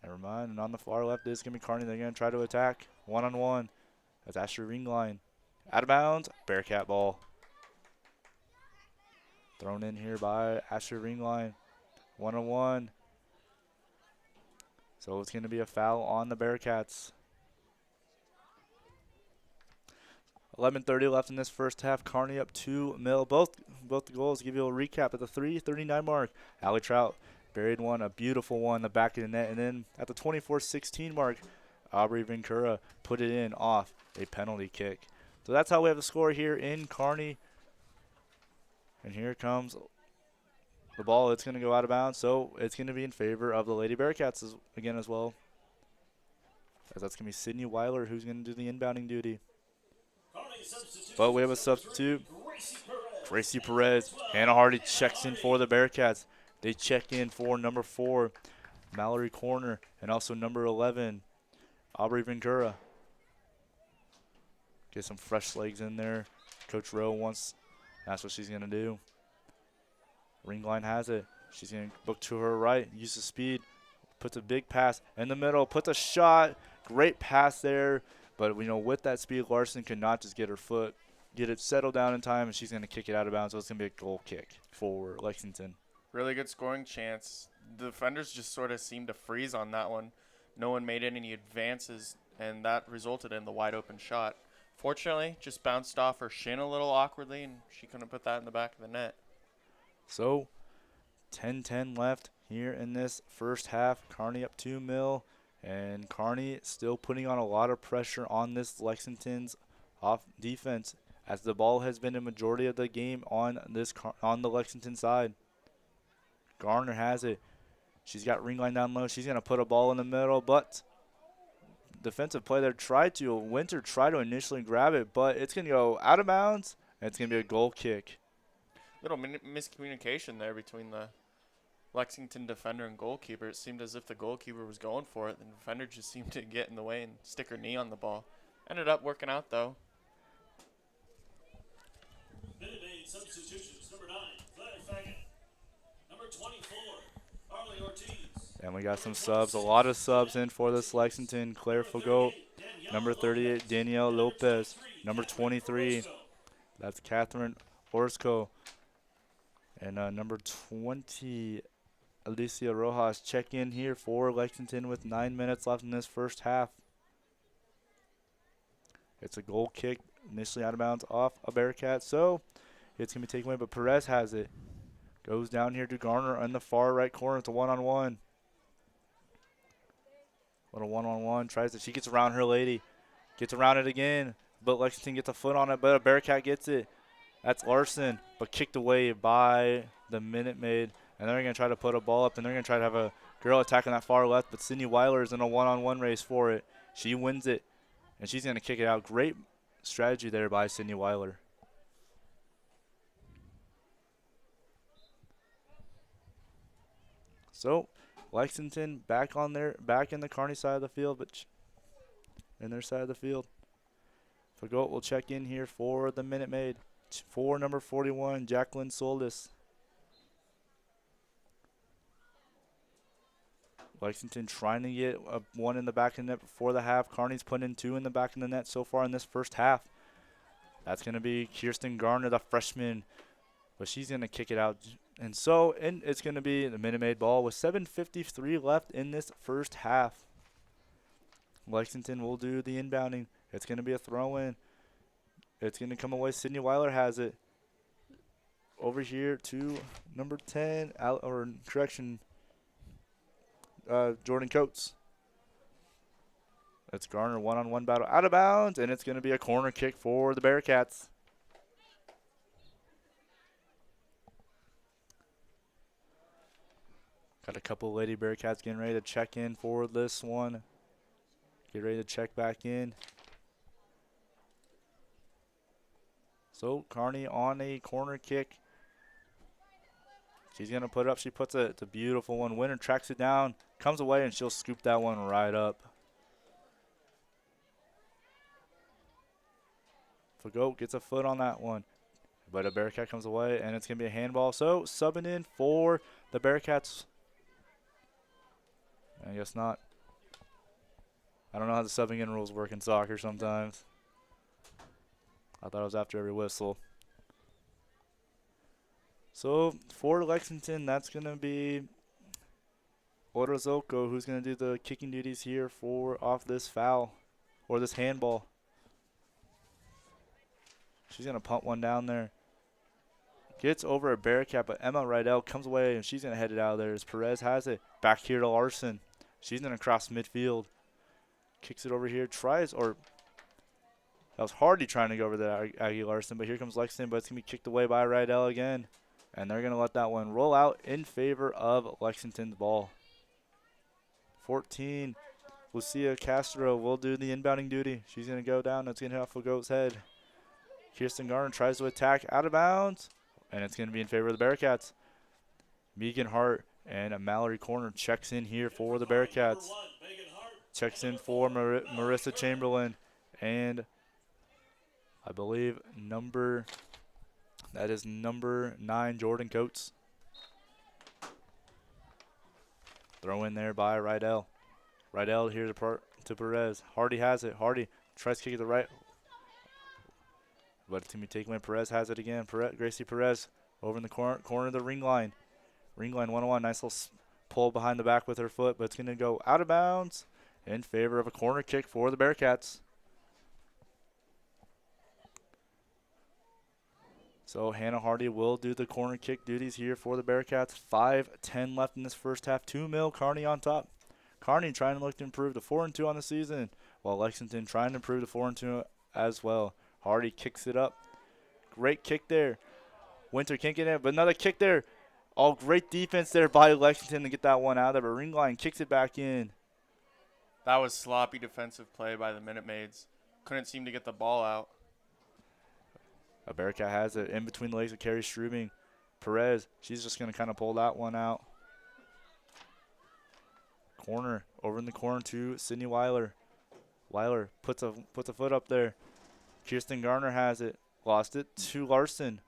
S1: Never mind. And on the far left is going to be Kearney. They're going to try to attack. One-on-one. That's Ashley Ringline. Out of bounds. Bearcat ball. Thrown in here by Ashley Ringline. One-on-one. So it's going to be a foul on the Bearcats. 11:30 left in this first half. Kearney up 2-0. Both the goals. Give you a recap at the 3:39 mark. Allie Trout buried one, a beautiful one in the back of the net. And then at the 24:16 mark, Aubrey Ventura put it in off a penalty kick. So that's how we have the score here in Kearney. And here comes the ball. It's going to go out of bounds. So it's going to be in favor of the Lady Bearcats again as well. As that's going to be Sydney Weiler who's going to do the inbounding duty. But we have a substitute. Gracie Perez. Hannah Hardy checks in for the Bearcats. They check in for number 4, Mallory Corner, and also number 11, Aubrey Ventura. Get some fresh legs in there. Coach Rowe wants, that's what she's going to do. Ringline has it. She's going to book to her right, use the speed, puts a big pass in the middle, puts a shot. Great pass there. But, with that speed, Larson could not just get it settled down in time, and she's going to kick it out of bounds. So it's going to be a goal kick for Lexington.
S2: Really good scoring chance. The defenders just sort of seemed to freeze on that one. No one made any advances, and that resulted in the wide open shot. Fortunately, just bounced off her shin a little awkwardly, and she couldn't put that in the back of the net.
S1: So 10-10 left here in this first half. Kearney up 2-0. And Kearney still putting on a lot of pressure on this Lexington's off defense, as the ball has been a majority of the game on the Lexington side. Garner has it. She's got Ringline down low. She's going to put a ball in the middle, but defensive play there Winter tried to initially grab it, but it's going to go out of bounds, and it's going to be a goal kick.
S2: Little miscommunication there between the Lexington defender and goalkeeper. It seemed as if the goalkeeper was going for it. The defender just seemed to get in the way and stick her knee on the ball. Ended up working out, though.
S3: Minute Maid substitutions. Number 9, Claire Fagan. Number 24, Harley Ortiz.
S1: And we got some subs, a lot of subs in for this Lexington. Claire Fagot, number 38, Danielle Lopez, number 23, that's Catherine Orozco, and number 20, Alicia Rojas. Check in here for Lexington with 9 minutes left in this first half. It's a goal kick, initially out of bounds off a Bearcat, so it's going to be taken away, but Perez has it. Goes down here to Garner in the far right corner. It's a one-on-one. Little one-on-one. She gets around her lady. Gets around it again, but Lexington gets a foot on it, but a Bearcat gets it. That's Larson, but kicked away by the Minute Maid. And they're going to try to put a ball up, and they're going to try to have a girl attacking that far left, but Sydney Weiler is in a one-on-one race for it. She wins it, and she's going to kick it out. Great strategy there by Sydney Weiler. So Lexington back in the Kearney side of the field, but in their side of the field. Fagot will check in here for the Minute Maid. For number 41, Jacqueline Solis. Lexington trying to get one in the back of the net before the half. Kearney's putting in 2 in the back of the net so far in this first half. That's going to be Kirsten Garner, the freshman, but she's going to kick it out. And so it's going to be the Minute Maid ball with 7:53 left in this first half. Lexington will do the inbounding. It's going to be a throw-in. It's going to come away. Sydney Weiler has it. Over here to number 10, Jordan Coates. It's Garner one-on-one battle out of bounds, and it's going to be a corner kick for the Bearcats. Got a couple of Lady Bearcats getting ready to check in for this one. Get ready to check back in. So Kearney on a corner kick. She's going to put it up. She puts it. It's a beautiful one. Winner tracks it down, comes away, and she'll scoop that one right up. Fagot gets a foot on that one. But a Bearcat comes away, and it's going to be a handball. So subbing in for the Bearcats. I guess not. I don't know how the subbing in rules work in soccer sometimes. I thought it was after every whistle. So for Lexington, that's going to be Orozco, who's going to do the kicking duties here for off this foul or this handball. She's going to punt one down there. Gets over a Bearcat, but Emma Rydell comes away, and she's going to head it out of there as Perez has it. Back here to Larson. She's going to cross midfield. Kicks it over here. That was Hardy trying to go over there, Aggie Larson, but here comes Lexington, but it's going to be kicked away by Rydell again. And they're going to let that one roll out in favor of Lexington's ball. 14, Lucia Castro will do the inbounding duty. She's going to go down. It's going to hit off Fago's head. Kirsten Garner tries to attack out of bounds, and it's going to be in favor of the Bearcats. Megan Hart and Mallory Corner checks in here for the Bearcats. Checks in for Marissa Chamberlain, and I believe number 9, Jordan Coates. Throw in there by Rydell. Rydell here to Perez. Hardy has it. Hardy tries to kick it to the right, but it's going to be taken away. Perez has it again. Gracie Perez over in the corner of the ring line. Ring line 1-on-1. Nice little pull behind the back with her foot, but it's going to go out of bounds in favor of a corner kick for the Bearcats. So Hannah Hardy will do the corner kick duties here for the Bearcats. 5:10 left in this first half. 2-0, Kearney on top. Kearney trying to look to improve to 4-2 on the season, while Lexington trying to improve to 4-2 as well. Hardy kicks it up. Great kick there. Winter can't get in, but another kick there. All great defense there by Lexington to get that one out of there, but Ringline kicks it back in.
S2: That was sloppy defensive play by the Minute Maids. Couldn't seem to get the ball out.
S1: A Bearcat has it in between the legs of Carrie Strubing. Perez, she's just going to kind of pull that one out. Corner, over in the corner to Sydney Weiler. Weiler puts a foot up there. Kirsten Garner has it. Lost it to Larson.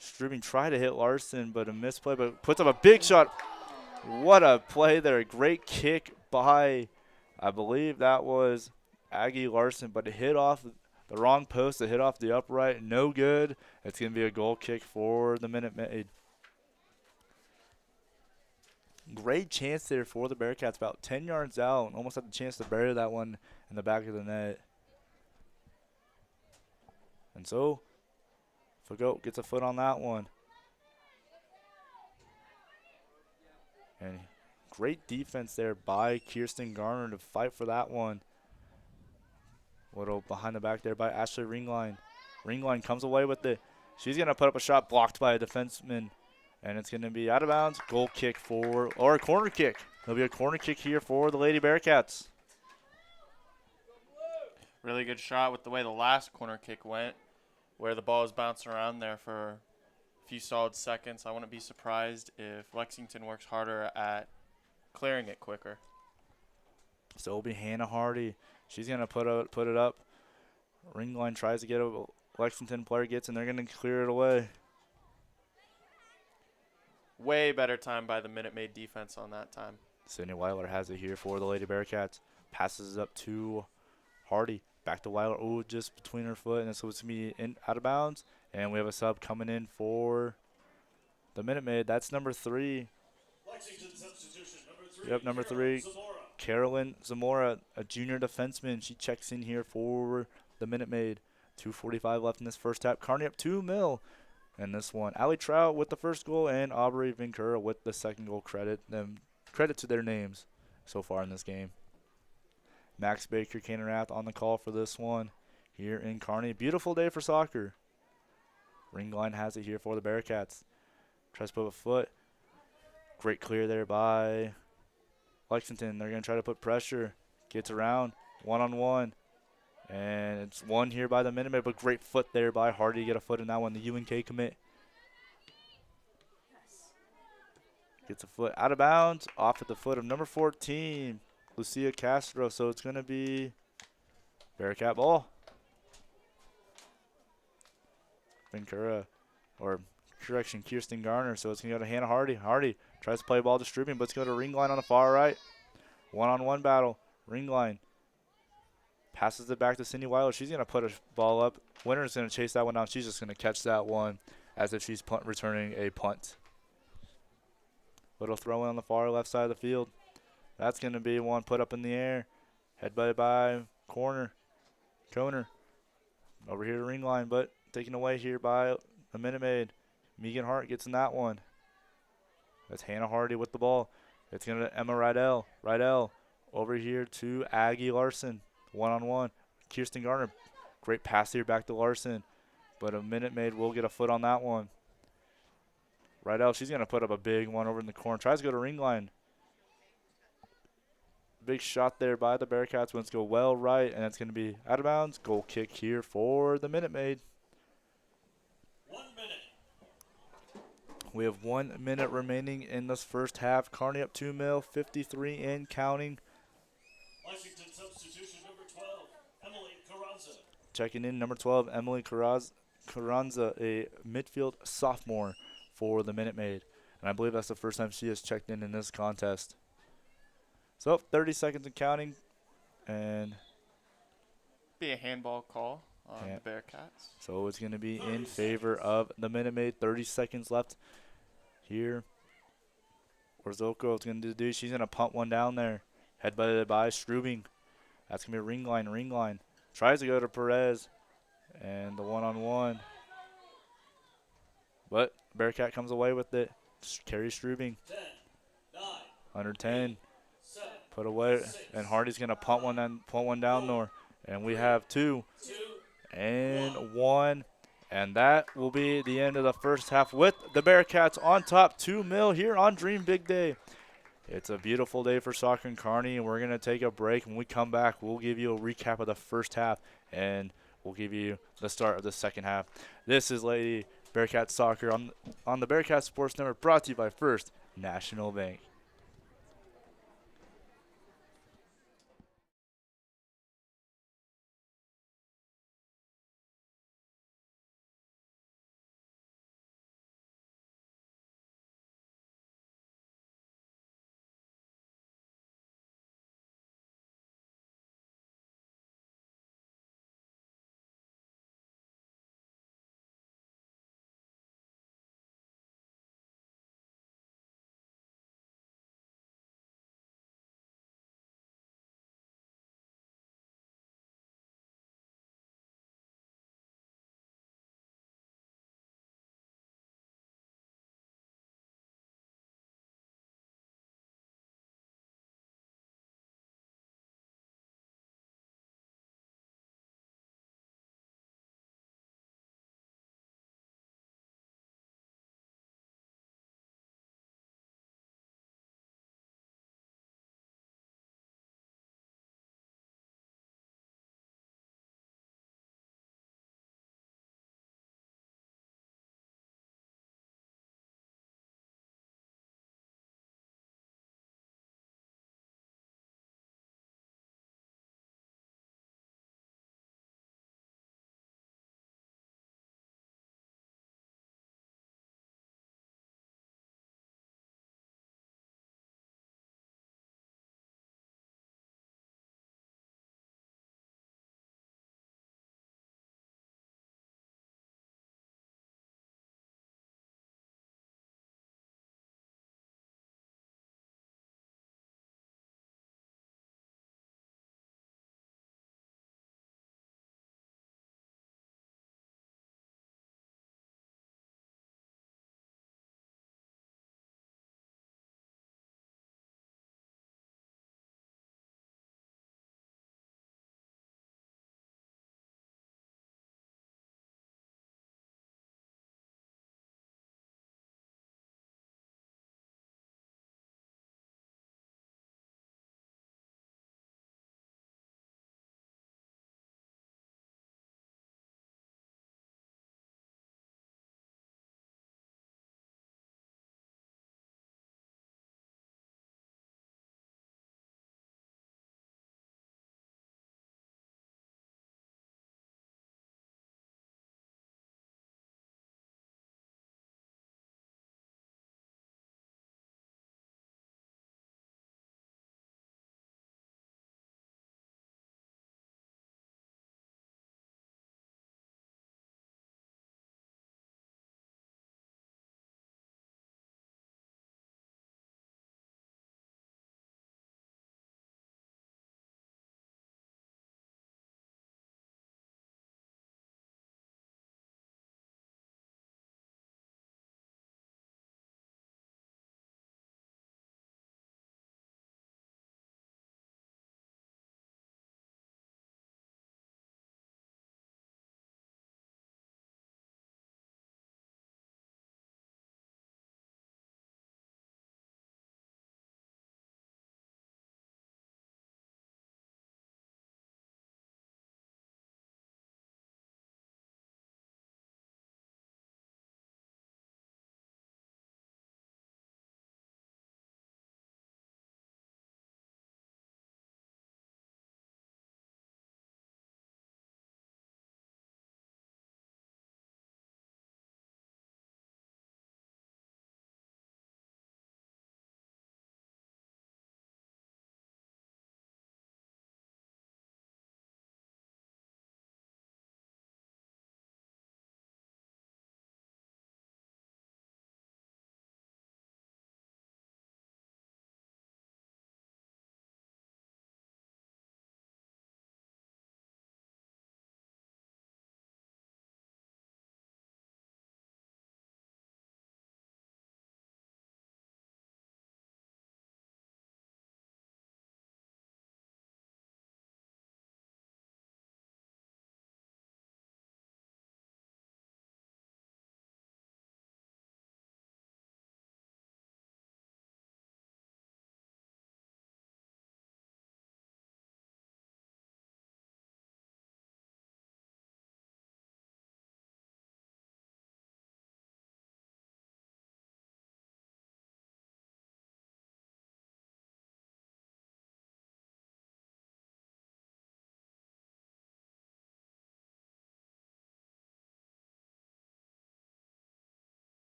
S1: Strubing tried to hit Larson, but a misplay, but puts up a big shot. What a play there. Great kick by, I believe that was Aggie Larson, but it hit off the wrong post. It hit off the upright. No good. It's going to be a goal kick for the Minute Maid. Great chance there for the Bearcats. About 10 yards out. Almost had the chance to bury that one in the back of the net. And so, Fagot gets a foot on that one. And great defense there by Kirsten Garner to fight for that one. Little behind the back there by Ashley Ringline. Ringline comes away with it. She's going to put up a shot blocked by a defenseman. And it's going to be out of bounds. Goal kick or a corner kick. There'll be a corner kick here for the Lady Bearcats.
S2: Really good shot with the way the last corner kick went, where the ball was bouncing around there for a few solid seconds. I wouldn't be surprised if Lexington works harder at clearing it quicker.
S1: So it'll be Hannah Hardy. She's going to put it up. Ring line tries to get a Lexington player gets, and they're going to clear it away.
S2: Way better time by the Minute Maid defense on that time.
S1: Sydney Weiler has it here for the Lady Bearcats. Passes it up to Hardy. Back to Weiler. Oh, just between her foot, and so it's going to be out of bounds. And we have a sub coming in for the Minute Maid. That's number 3.
S3: Lexington substitution, number 3.
S1: Yep, number 3.
S3: Zamora.
S1: Carolyn Zamora, a junior defenseman. She checks in here for the Minute Maid. 2:45 left in this first half. Kearney up 2-0 in this one. Allie Trout with the first goal and Aubrey Vincura with the second goal. Credit to their names so far in this game. Max Baker, Cannon Rath on the call for this one here in Kearney. Beautiful day for soccer. Ringline has it here for the Bearcats. Tries to put a foot. Great clear there by Lexington. They're going to try to put pressure. Gets around. One-on-one. And it's one here by the Minute Maid, but great foot there by Hardy to get a foot in that one. The UNK commit. Gets a foot out of bounds. Off at the foot of number 14, Lucia Castro. So it's going to be Bearcat ball. Vincura, or correction, Kirsten Garner. So it's going to go to Hannah Hardy. Hardy tries to play ball distributing, but it's going to go to Ring Line on the far right. One-on-one battle. Ring Line passes it back to Cindy Weiler. She's going to put a ball up. Winter's going to chase that one down. She's just going to catch that one as if she's returning a punt. Little throw in on the far left side of the field. That's going to be one put up in the air. Headbutted by Koner. Over here to Ring Line, but taken away here by the Minute Maid. Megan Hart gets in that one. That's Hannah Hardy with the ball. It's going to Emma Rydell. Rydell over here to Aggie Larson. One-on-one. Kirsten Garner. Great pass here back to Larson. But a Minute Maid will get a foot on that one. Rydell, she's going to put up a big one over in the corner. Tries to go to Ring Line. Big shot there by the Bearcats. Wants to go well right, and it's going to be out of bounds. Goal kick here for the Minute Maid.
S3: 1 minute.
S1: We have 1 minute remaining in this first half. Kearney up 2-0, 53 and counting.
S3: Lexington substitution, number 12, Emily Carranza.
S1: Checking in, number 12, Emily Carranza, a midfield sophomore for the Minute Maid. And I believe that's the first time she has checked in this contest. So 30 seconds and counting. And
S2: Be a handball call on the Bearcats.
S1: so it's going to be in favor of the Minute Maid. 30 seconds left here. Orzoko is going to do. She's going to punt one down there. Headbutted by Strubing. That's going to be Ring Line. Tries to go to Perez. And the one-on-one. But Bearcat comes away with it. Carrie Strubing.
S3: 10, 9,
S1: Under 10.
S3: 7,
S1: Put away. And Hardy's going to punt one down there. And we have 2
S3: 2,
S1: and 1. And that will be the end of the first half with the Bearcats on top 2-0 here on Dream Big Day. It's a beautiful day for soccer in Kearney, and we're going to take a break. When we come back, we'll give you a recap of the first half, and we'll give you the start of the second half. This is Lady Bearcat Soccer on the Bearcat Sports Network, brought to you by First National Bank.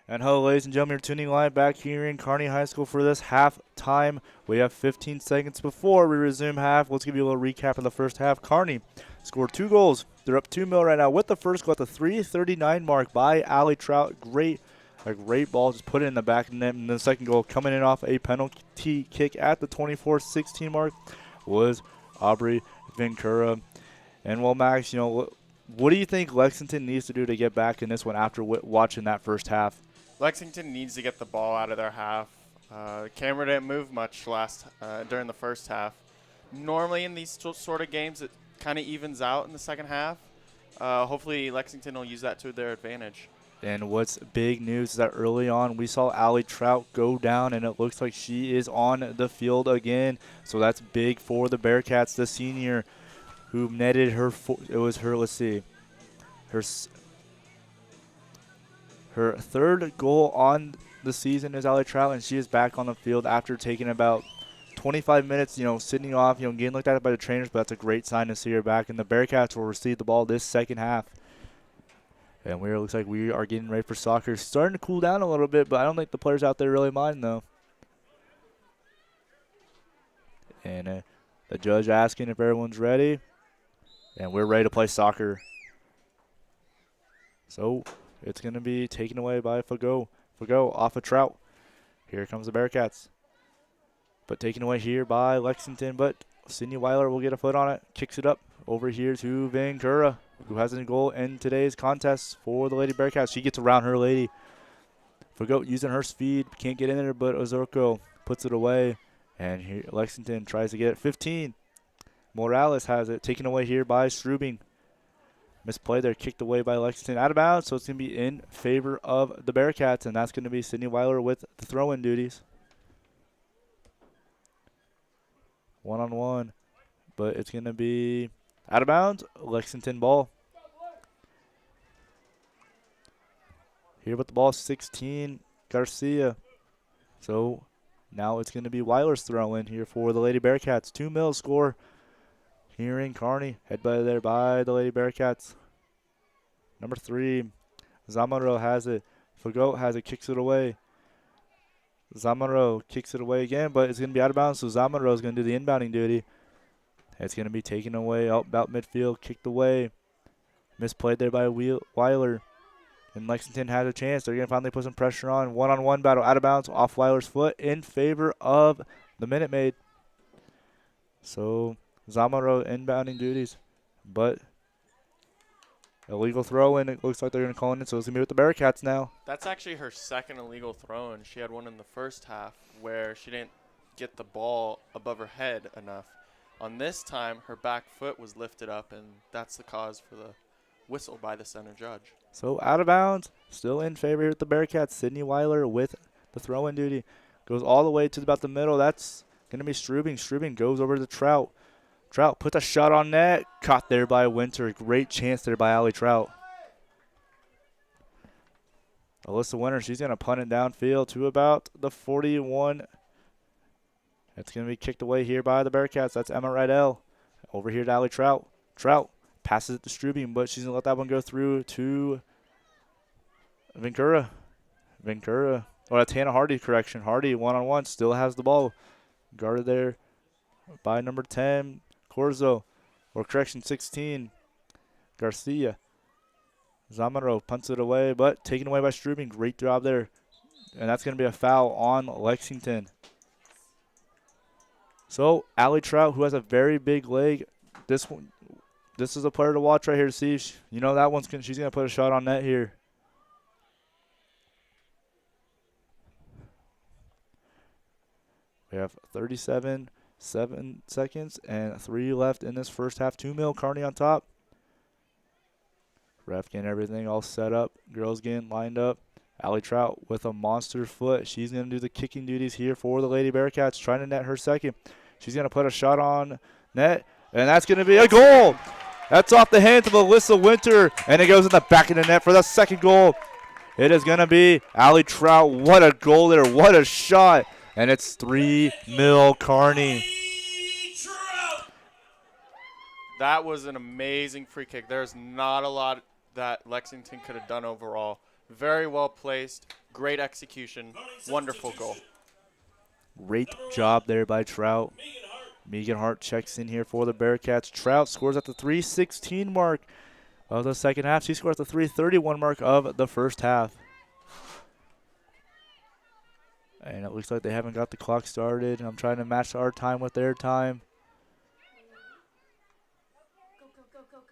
S1: And hello, ladies and gentlemen, you're tuning live back here in Kearney High School for this halftime. We have 15 seconds before we resume half. Let's give you a little recap of the first half. Kearney scored 2 goals. They're up 2-0 right now with the first goal at the 3:39 mark by Allie Trout. A great ball, just put it in the back of the net. And the second goal coming in off a penalty kick at the 24-16 mark was Aubrey Vincura. And well, Max, what do you think Lexington needs to do to get back in this one after watching that first half?
S2: Lexington needs to get the ball out of their half. Camera didn't move much during the first half. Normally in these sort of games, it kind of evens out in the second half. Hopefully Lexington will use that to their advantage.
S1: And what's big news is that early on we saw Allie Trout go down, and it looks like she is on the field again. So that's big for the Bearcats. The senior who netted her third goal on the season is Allie Trout, and she is back on the field after taking about 25 minutes, sitting off, getting looked at by the trainers, but that's a great sign to see her back. And the Bearcats will receive the ball this second half. And looks like we are getting ready for soccer. Starting to cool down a little bit, but I don't think the players out there really mind, though. And the judge asking if everyone's ready. And we're ready to play soccer. So it's going to be taken away by Fago. Fago off of Trout. Here comes the Bearcats. But taken away here by Lexington. But Sydney Weiler will get a foot on it. Kicks it up over here to Vincura, who has a goal in today's contest for the Lady Bearcats. She gets around her lady. Fago using her speed. Can't get in there, but Ozorko puts it away. And here Lexington tries to get it. 15. Morales has it. Taken away here by Strubing. Misplay there, kicked away by Lexington. Out of bounds, so it's going to be in favor of the Bearcats, and that's going to be Sydney Weiler with the throw-in duties. One-on-one, but it's going to be out of bounds. Lexington ball. Here with the ball, 16, Garcia. So now it's going to be Weiler's throw-in here for the Lady Bearcats. 2-0 score here in Kearney. Head by there by the Lady Bearcats. Number 3, Zamaro has it. Fagot has it, kicks it away. Zamaro kicks it away again, but it's going to be out of bounds, so Zamaro is going to do the inbounding duty. It's going to be taken away out about midfield, kicked away. Misplayed there by Weiler. And Lexington has a chance. They're going to finally put some pressure on. One-on-one battle, out of bounds, off Weiler's foot in favor of the Minute Maid. So Zamaro inbounding duties, but illegal throw in. It looks like they're going to call it, so it's going to be with the Bearcats now.
S2: That's actually her second illegal throw, and she had one in the first half where she didn't get the ball above her head enough. On this time, her back foot was lifted up, and that's the cause for the whistle by the center judge.
S1: So out of bounds, still in favor with the Bearcats. Sydney Weiler with the throw-in duty. Goes all the way to about the middle. That's going to be Strubing. Strubing goes over to Trout. Trout puts a shot on net. Caught there by Winter. Great chance there by Allie Trout. Alyssa Winter, she's going to punt it downfield to about the 41. It's going to be kicked away here by the Bearcats. That's Emma Rydell. Over here to Allie Trout. Trout passes it to Strubing, but she's going to let that one go through to Vincura. Oh, that's Hannah Hardy, correction. Hardy, one-on-one, still has the ball. Guarded there by number 10, Corzo. Or correction, 16, Garcia. Zamaro punts it away, but taken away by Strubing. Great job there. And that's going to be a foul on Lexington. So, Allie Trout, who has a very big leg, this is a player to watch right here to see. She's going to put a shot on net here. We have 7 seconds and 3 left in this first half. 2-0, Kearney on top. Ref getting everything all set up. Girls getting lined up. Allie Trout with a monster foot. She's going to do the kicking duties here for the Lady Bearcats, trying to net her second. She's going to put a shot on net, and that's going to be a goal. That's off the hands of Alyssa Winter, and it goes in the back of the net for the second goal. It is going to be Allie Trout. What a goal there. What a shot. And it's 3-0 Kearney.
S2: That was an amazing free kick. There's not a lot that Lexington could have done overall. Very well placed. Great execution. Wonderful goal.
S1: Great job there by Trout.
S3: Megan Hart.
S1: Megan Hart checks in here for the Bearcats. Trout scores at the 3:16 mark of the second half. She scores at the 3:31 mark of the first half. And it looks like they haven't got the clock started. I'm trying to match our time with their time.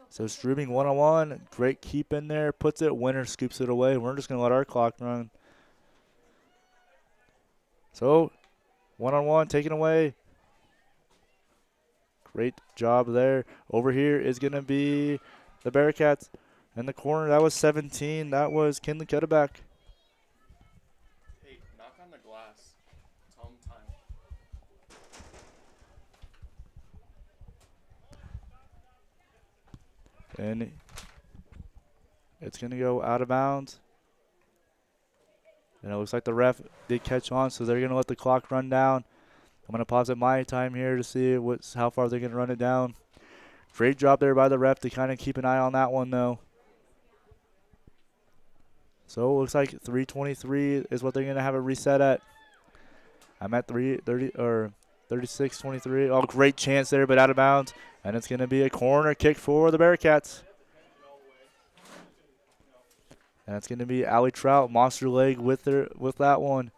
S1: So Strubing one-on-one. Great keep in there. Puts it. Winner scoops it away. We're just going to let our clock run. So one-on-one taken away. Great job there. Over here is going to be the Bearcats in the corner. That was 17. That was Kinley Cutterback.
S2: Hey, knock on the glass. It's home time.
S1: And it's going to go out of bounds. And it looks like the ref did catch on, so they're going to let the clock run down. I'm going to pause at my time here to see how far they're going to run it down. Great job there by the ref to kind of keep an eye on that one, though. So it looks like 3:23 is what they're going to have it reset at. I'm at 36-23. Oh, great chance there, but out of bounds. And it's going to be a corner kick for the Bearcats. And it's going to be Allie Trout, monster leg with that one.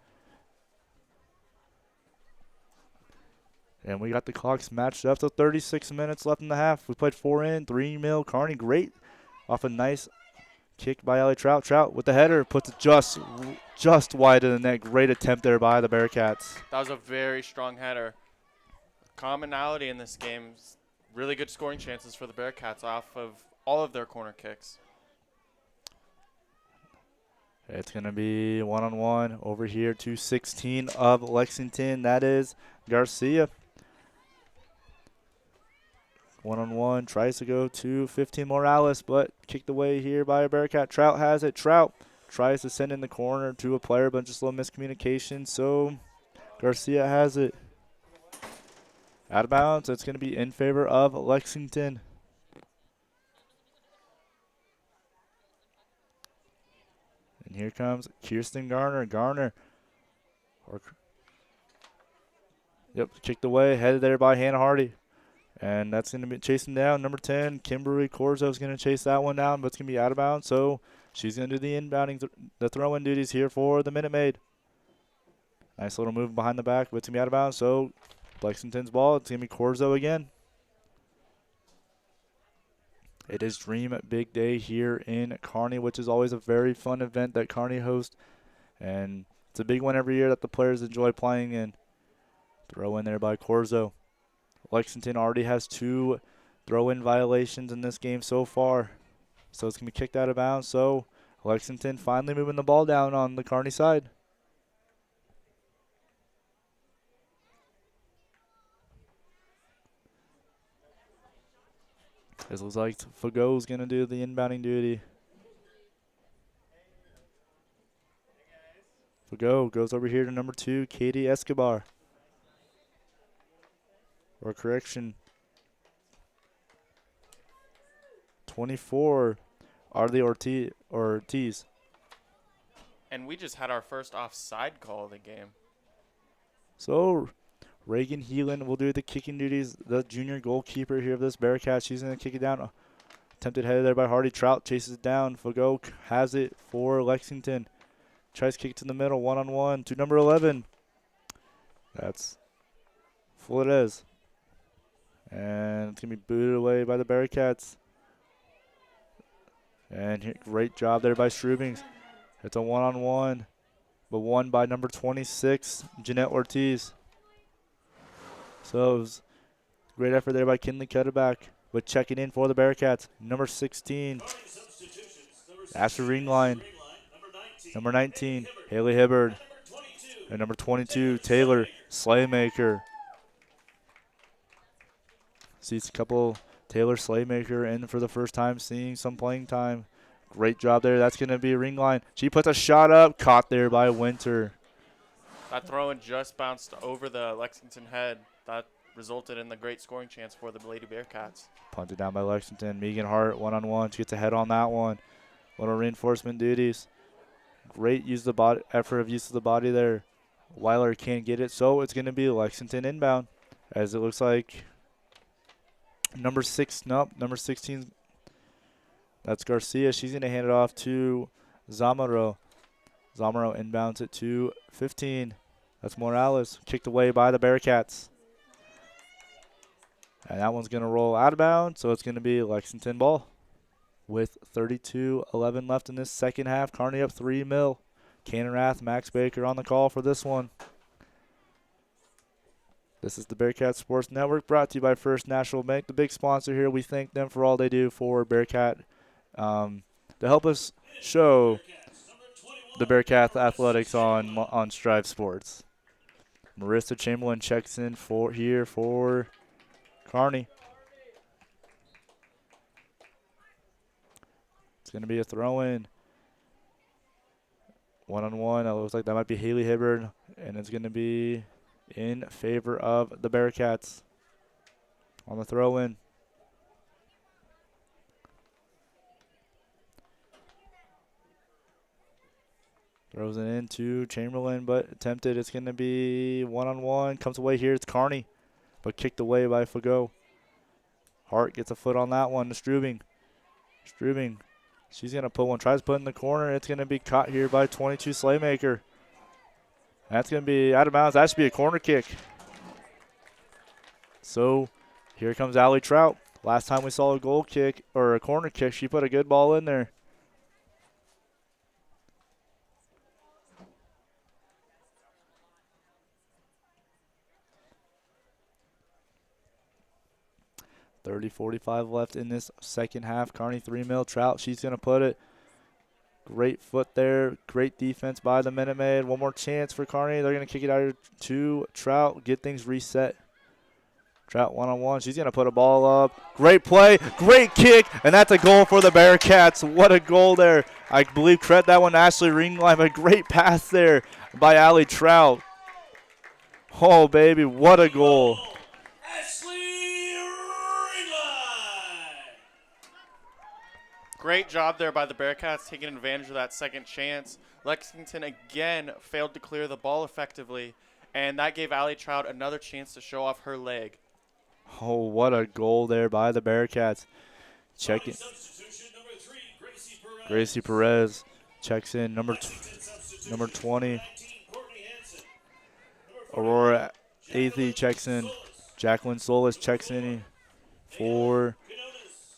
S1: And we got the clocks matched up. So 36 minutes left in the half. We played 4 in, 3-0. Kearney, great. Off a nice kick by Allie Trout. Trout with the header puts it just wide of the net. Great attempt there by the Bearcats.
S2: That was a very strong header. Commonality in this game. Really good scoring chances for the Bearcats off of all of their corner kicks.
S1: It's going to be one-on-one over here to 16 of Lexington. That is Garcia. One-on-one, tries to go to 15 Morales, but kicked away here by a Bearcat. Trout has it. Trout tries to send in the corner to a player, but just a little miscommunication. So Garcia has it. Out of bounds. It's going to be in favor of Lexington. And here comes Kirsten Garner. Kicked away, headed there by Hannah Hardy. And that's going to be chasing down number 10. Kimberly Corzo is going to chase that one down, but it's going to be out of bounds. So she's going to do the inbounding, the throw-in duties here for the Minute Maid. Nice little move behind the back, but it's going to be out of bounds. So Lexington's ball. It's going to be Corzo again. It is Dream Big Day here in Kearney, which is always a very fun event that Kearney hosts. And it's a big one every year that the players enjoy playing in. Throw in there by Corzo. Lexington already has 2 throw-in violations in this game so far. So it's going to be kicked out of bounds. So Lexington finally moving the ball down on the Kearney side. It looks like Fago's going to do the inbounding duty. Fago goes over here to number 2, Katie Escobar. Or correction, 24, Arlie Ortiz.
S2: And we just had our first offside call of the game.
S1: So Reagan Heelan will do the kicking duties, the junior goalkeeper here of this Bearcat. She's going to kick it down. Attempted header there by Hardy. Trout chases it down. Fago has it for Lexington. Tries to kick it to the middle, one-on-one to number 11. That's Flores. And it's going to be booted away by the Bearcats. And great job there by Strubings. It's a one-on-one, but won by number 26, Jeanette Ortiz. So it was great effort there by Kinley Cutterback, but checking in for the Bearcats, number 16, Asher Ringline. Number 19, Haley Hibbard. And number 22, Taylor Slaymaker. Sees a couple Taylor Slaymaker in for the first time, seeing some playing time. Great job there. That's going to be Ringline. She puts a shot up, caught there by Winter.
S2: That throw-in just bounced over the Lexington head. That resulted in the great scoring chance for the Lady Bearcats.
S1: Punted down by Lexington. Megan Hart, one-on-one. She gets ahead on that one. Little reinforcement duties. Great use of the body, effort of use of the body there. Weiler can't get it, so it's going to be Lexington inbound, as it looks like number 16. That's Garcia. She's going to hand it off to Zamaro. Zamaro inbounds it to 15. That's Morales, kicked away by the Bearcats. And that one's going to roll out of bounds, so it's going to be Lexington ball. With 32-11 left in this second half, Kearney up 3-0. Canarath, Max Baker on the call for this one. This is the Bearcat Sports Network, brought to you by First National Bank, the big sponsor here. We thank them for all they do for Bearcat to help us show the Bearcat athletics on Strive Sports. Marissa Chamberlain checks in for Kearney. It's going to be a throw-in. One-on-one. It looks like that might be Haley Hibbard, and it's going to be in favor of the Bearcats on the throw-in. Throws it into Chamberlain, but attempted. It's going to be one-on-one. Comes away here. It's Kearney, but kicked away by Fago. Hart gets a foot on that one to Strubing. She's going to put one. Tries to put in the corner. It's going to be caught here by 22 Slaymaker. That's going to be out of bounds. That should be a corner kick. So here comes Allie Trout. Last time we saw a goal kick or a corner kick, she put a good ball in there. .45 left in this second half. Kearney 3-0. Trout, she's going to put it. Great foot there. Great defense by the Minute Maid. One more chance for Kearney. They're going to kick it out to Trout. Get things reset. Trout one-on-one. She's going to put a ball up. Great play. Great kick. And that's a goal for the Bearcats. What a goal there. I believe credit that one to Ashley Ringline. A great pass there by Allie Trout. Oh, baby. What a goal.
S2: Great job there by the Bearcats, taking advantage of that second chance. Lexington again failed to clear the ball effectively, and that gave Allie Trout another chance to show off her leg.
S1: Oh, what a goal there by the Bearcats. Check it. Gracie Perez checks in. Number 20. Aurora Athey checks in. Jacqueline Solis checks in for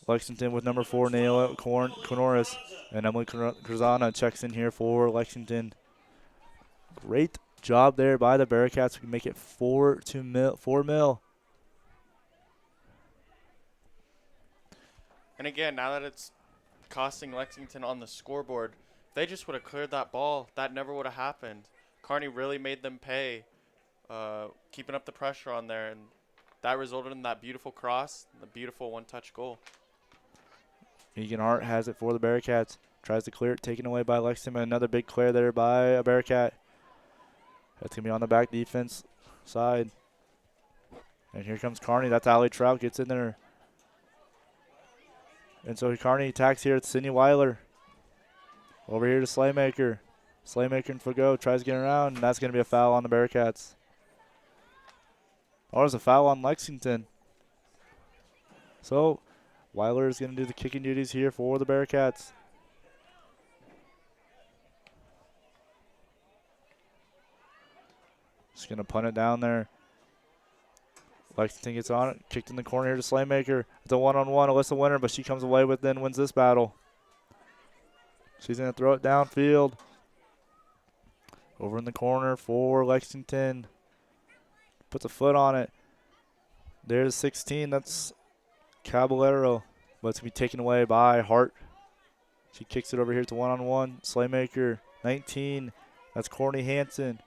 S1: Lexington with number 4, Naila Conoris. And Emily Cruzana checks in here for Lexington. Great job there by the Bearcats. We can make it 4-0.
S2: And again, now that it's costing Lexington on the scoreboard, if they just would have cleared that ball, that never would have happened. Kearney really made them pay, keeping up the pressure on there, and that resulted in that beautiful cross, the beautiful one-touch goal.
S1: Megan Hart has it for the Bearcats. Tries to clear it, taken away by Lexington. Another big clear there by a Bearcat. That's going to be on the back defense side. And here comes Kearney. That's Allie Trout. Gets in there. And so Kearney attacks here. It's Sydney Weiler. Over here to Slaymaker. Slaymaker and Fago tries to get around, and that's going to be a foul on the Bearcats. Oh, there's a foul on Lexington. So Weiler is going to do the kicking duties here for the Bearcats. Just going to punt it down there. Lexington gets on it. Kicked in the corner here to Slaymaker. It's a one-on-one. Alyssa Winter, but she comes away with it and wins this battle. She's going to throw it downfield. Over in the corner for Lexington. Puts a foot on it. There's 16. That's Caballero. But it's going to be taken away by Hart. She kicks it over here to one-on-one. Slaymaker, 19. That's Courtney Hansen.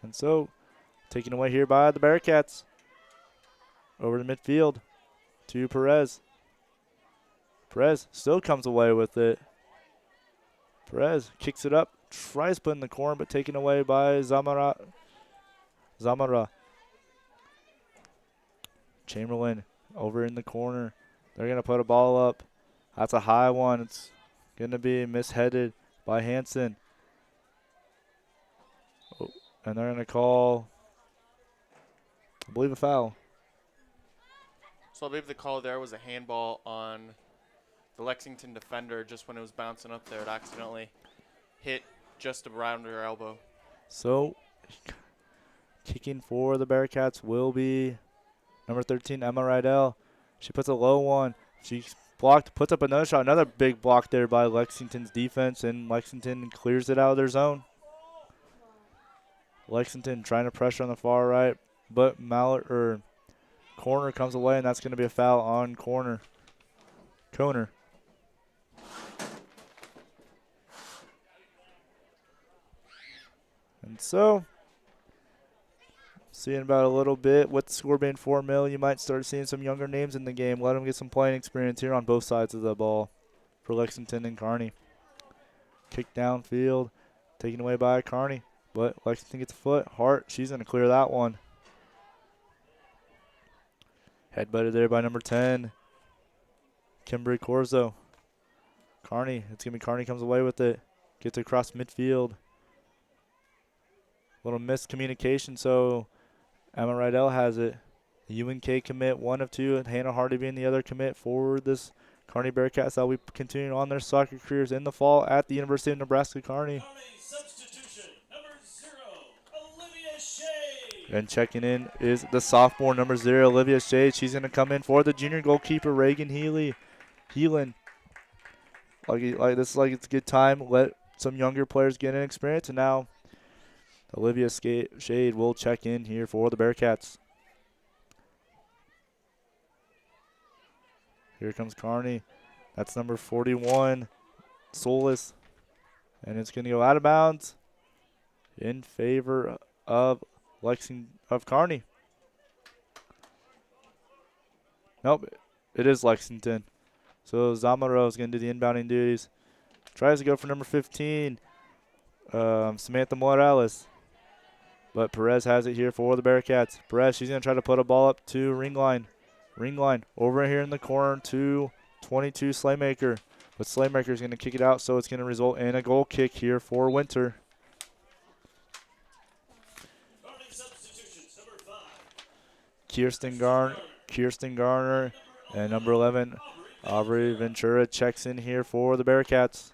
S1: And so, taken away here by the Bearcats. Over the midfield to Perez. Perez still comes away with it. Perez kicks it up, tries to put in the corner, but taken away by Zamara. Chamberlain over in the corner. They're going to put a ball up. That's a high one. It's going to be misheaded by Hansen. Oh, and they're going to call, I believe, a foul.
S2: So I believe the call there was a handball on the Lexington defender just when it was bouncing up there. It accidentally hit just around her elbow.
S1: So, kicking for the Bearcats will be number 13, Emma Rydell. She puts a low one. She blocked, puts up another shot. Another big block there by Lexington's defense, and Lexington clears it out of their zone. Lexington trying to pressure on the far right, but corner comes away, and that's going to be a foul on Corner. And so, seeing about a little bit, with the score being 4-0, you might start seeing some younger names in the game. Let them get some playing experience here on both sides of the ball for Lexington and Kearney. Kick downfield, taken away by Kearney, but Lexington gets a foot. Hart, she's going to clear that one. Headbutted there by number 10, Kimberly Corzo. Kearney, it's going to be Kearney comes away with it. Gets across midfield. Little miscommunication, so Emma Rydell has it. The UNK commit, one of two, and Hannah Hardy being the other commit for this Kearney Bearcats that will be continuing on their soccer careers in the fall at the University of Nebraska Kearney.
S3: Substitution, number 0, Olivia Shea.
S1: And checking in is the sophomore, number 0, Olivia Shade. She's going to come in for the junior goalkeeper, Reagan Heelan. This is like it's a good time. Let some younger players get in experience, and now Olivia Shade will check in here for the Bearcats. Here comes Kearney. That's number 41, Solis. And it's going to go out of bounds in favor of Kearney. Nope, it is Lexington. So Zamaro is going to do the inbounding duties. Tries to go for number 15, Samantha Morales. But Perez has it here for the Bearcats. Perez, she's going to try to put a ball up to ring line. Over here in the corner to 22 Slaymaker. But Slaymaker is going to kick it out, so it's going to result in a goal kick here for Winter. Kirsten Garner, and number 11, Aubrey Ventura checks in here for the Bearcats.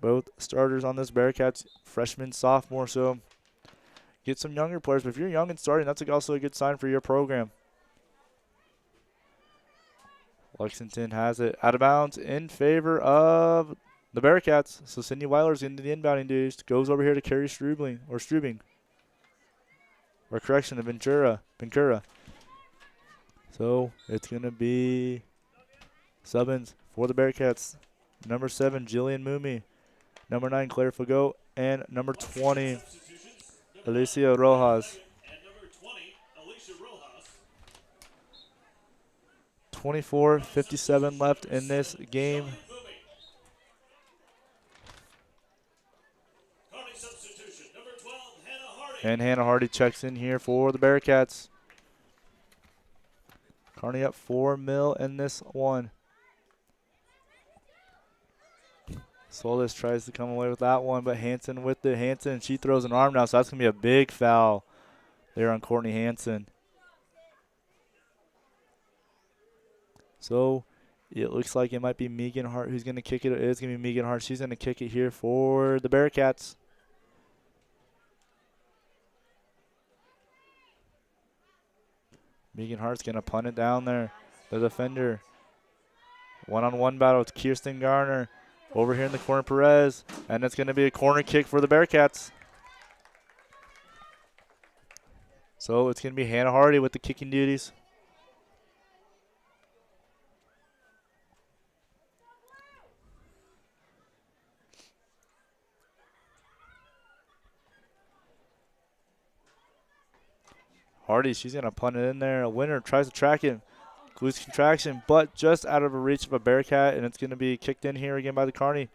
S1: Both starters on this Bearcats, freshman, sophomore, so get some younger players. But if you're young and starting, that's also a good sign for your program. Lexington has it out of bounds in favor of the Bearcats. So Sydney Weiler's into the inbounding duties. Goes over here to Carrie Strubing. Or correction, to Bencura. So it's going to be Subbins for the Bearcats. Number 7, Jillian Moomey. Number 9, Claire Fagot. And number 20, Alicia Rojas. 24:57 left in this game. And Hannah Hardy checks in here for the Bearcats. Kearney up 4-0 in this one. Solis tries to come away with that one, but Hansen with it. Hansen, she throws an arm now, so that's going to be a big foul there on Courtney Hansen. So it looks like it might be Megan Hart who's going to kick it. It is going to be Megan Hart. She's going to kick it here for the Bearcats. Megan Hart's going to punt it down there. The defender. One-on-one battle with Kirsten Garner. Over here in the corner, Perez. And it's going to be a corner kick for the Bearcats. So it's going to be Hannah Hardy with the kicking duties. Hardy, she's going to punt it in there. A winner tries to track him. Loose contraction, but just out of a reach of a Bearcat, and it's going to be kicked in here again by the Kearney.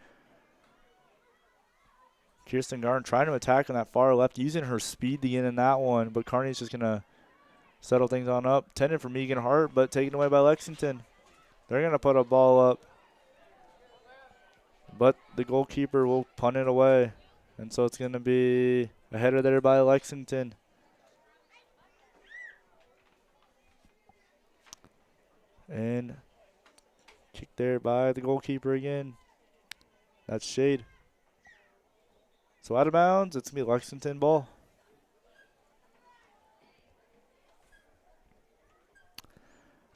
S1: Kirsten Garden trying to attack on that far left, using her speed to get in that one, but Kearney's just going to settle things on up. Tended for Megan Hart, but taken away by Lexington. They're going to put a ball up, but the goalkeeper will punt it away. And so it's going to be a header there by Lexington. And kick there by the goalkeeper again. That's Shade. So out of bounds, it's going to be Lexington ball.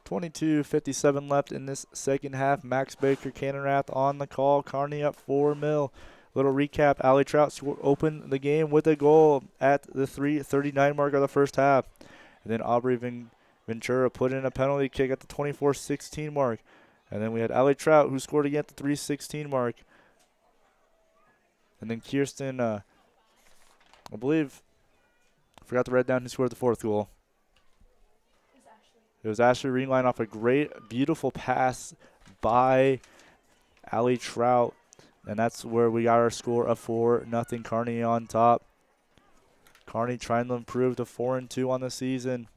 S1: .22:57 left in this second half. Max Baker, Cannonrath on the call. Kearney up 4-0. Little recap, Allie Trout opened the game with a goal at the 3:39 mark of the first half. And then Aubrey Ventura put in a penalty kick at the 24:16 mark. And then we had Allie Trout, who scored again at the 3:16 mark. And then Kirsten, I believe, forgot to write down who scored the fourth goal. It was Ashley Ringline off a great, beautiful pass by Allie Trout. And that's where we got our score of 4-0. Kearney on top. Kearney trying to improve to 4-2 on the season.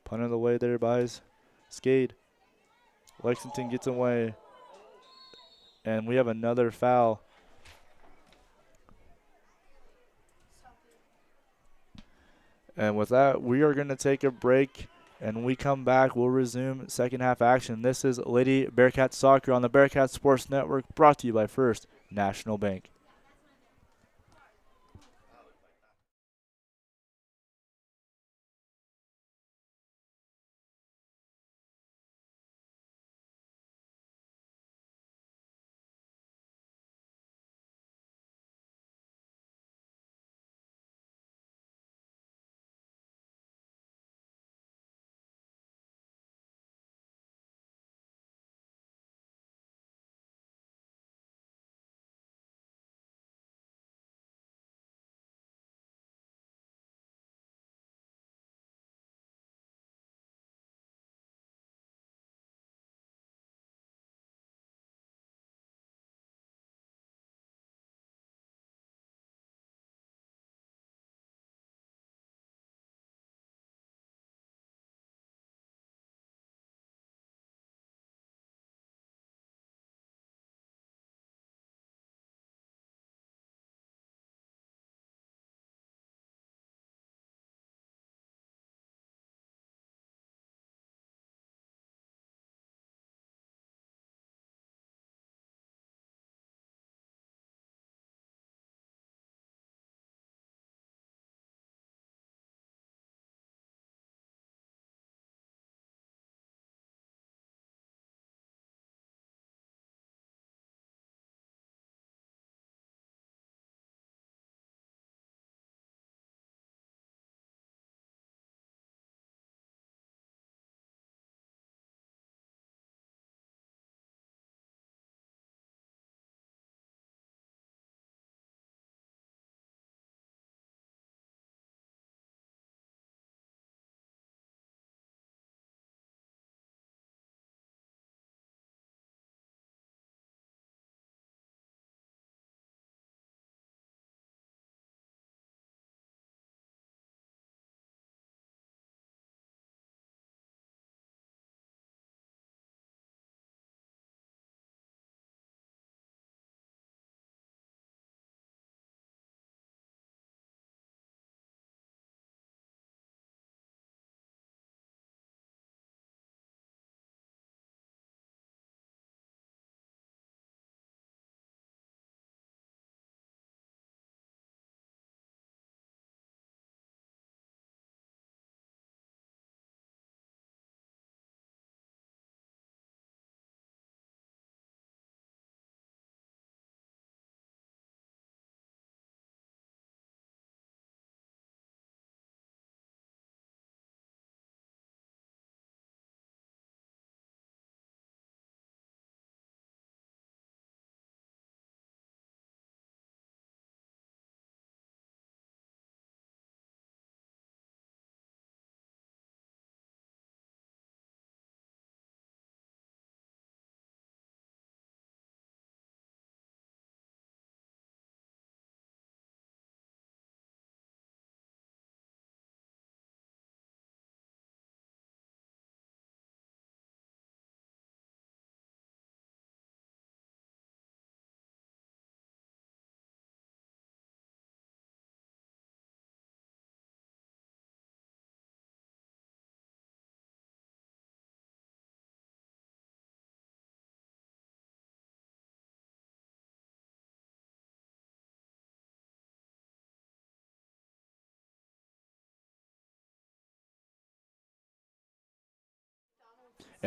S1: Punted away there by Skade. Lexington gets away. And we have another foul. And with that, we are going to take a break. And when we come back, we'll resume second half action. This is Lady Bearcat Soccer on the Bearcat Sports Network, brought to you by First National Bank.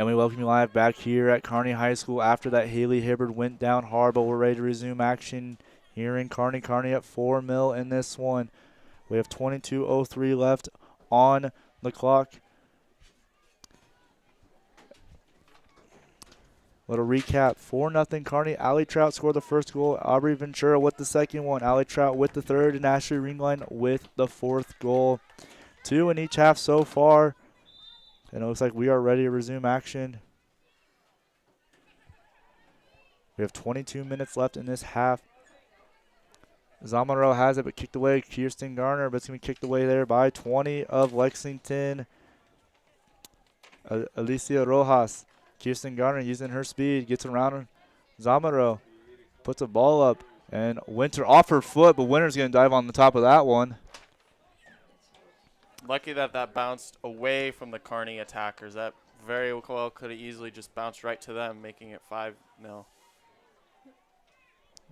S1: And we welcome you live back here at Kearney High School after that Haley Hibbard went down hard, but we're ready to resume action here in Kearney. Kearney up 4-0 in this one. We have 22:03 left on the clock. Little recap, 4-0 Kearney. Allie Trout scored the first goal. Aubrey Ventura with the second one. Allie Trout with the third, and Ashley Ringline with the fourth goal. 2 in each half so far. And it looks like we are ready to resume action. We have 22 minutes left in this half. Zamaro has it, but kicked away. Kirsten Garner, but it's going to be kicked away there by 20 of Lexington. Alicia Rojas. Kirsten Garner using her speed, gets around Zamaro, puts a ball up, and Winter off her foot, but Winter's going to dive on the top of that one.
S2: Lucky that bounced away from the Kearney attackers. That very well could have easily just bounced right to them, making it 5-0.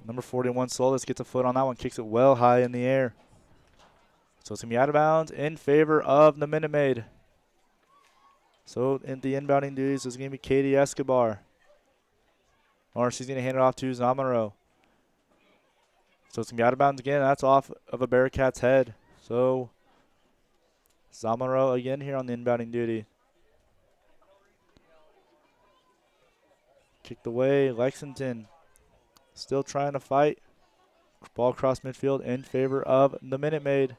S1: Number 41, Solis gets a foot on that one, kicks it well high in the air. So it's going to be out of bounds in favor of the Minute Maid. So in the inbounding duties is going to be Katie Escobar. Or she's going to hand it off to Zamaro. So it's going to be out of bounds again. That's off of a Bearcat's head. So Zamaro again here on the inbounding duty. Kicked away. Lexington still trying to fight. Ball across midfield in favor of the Minute Maid.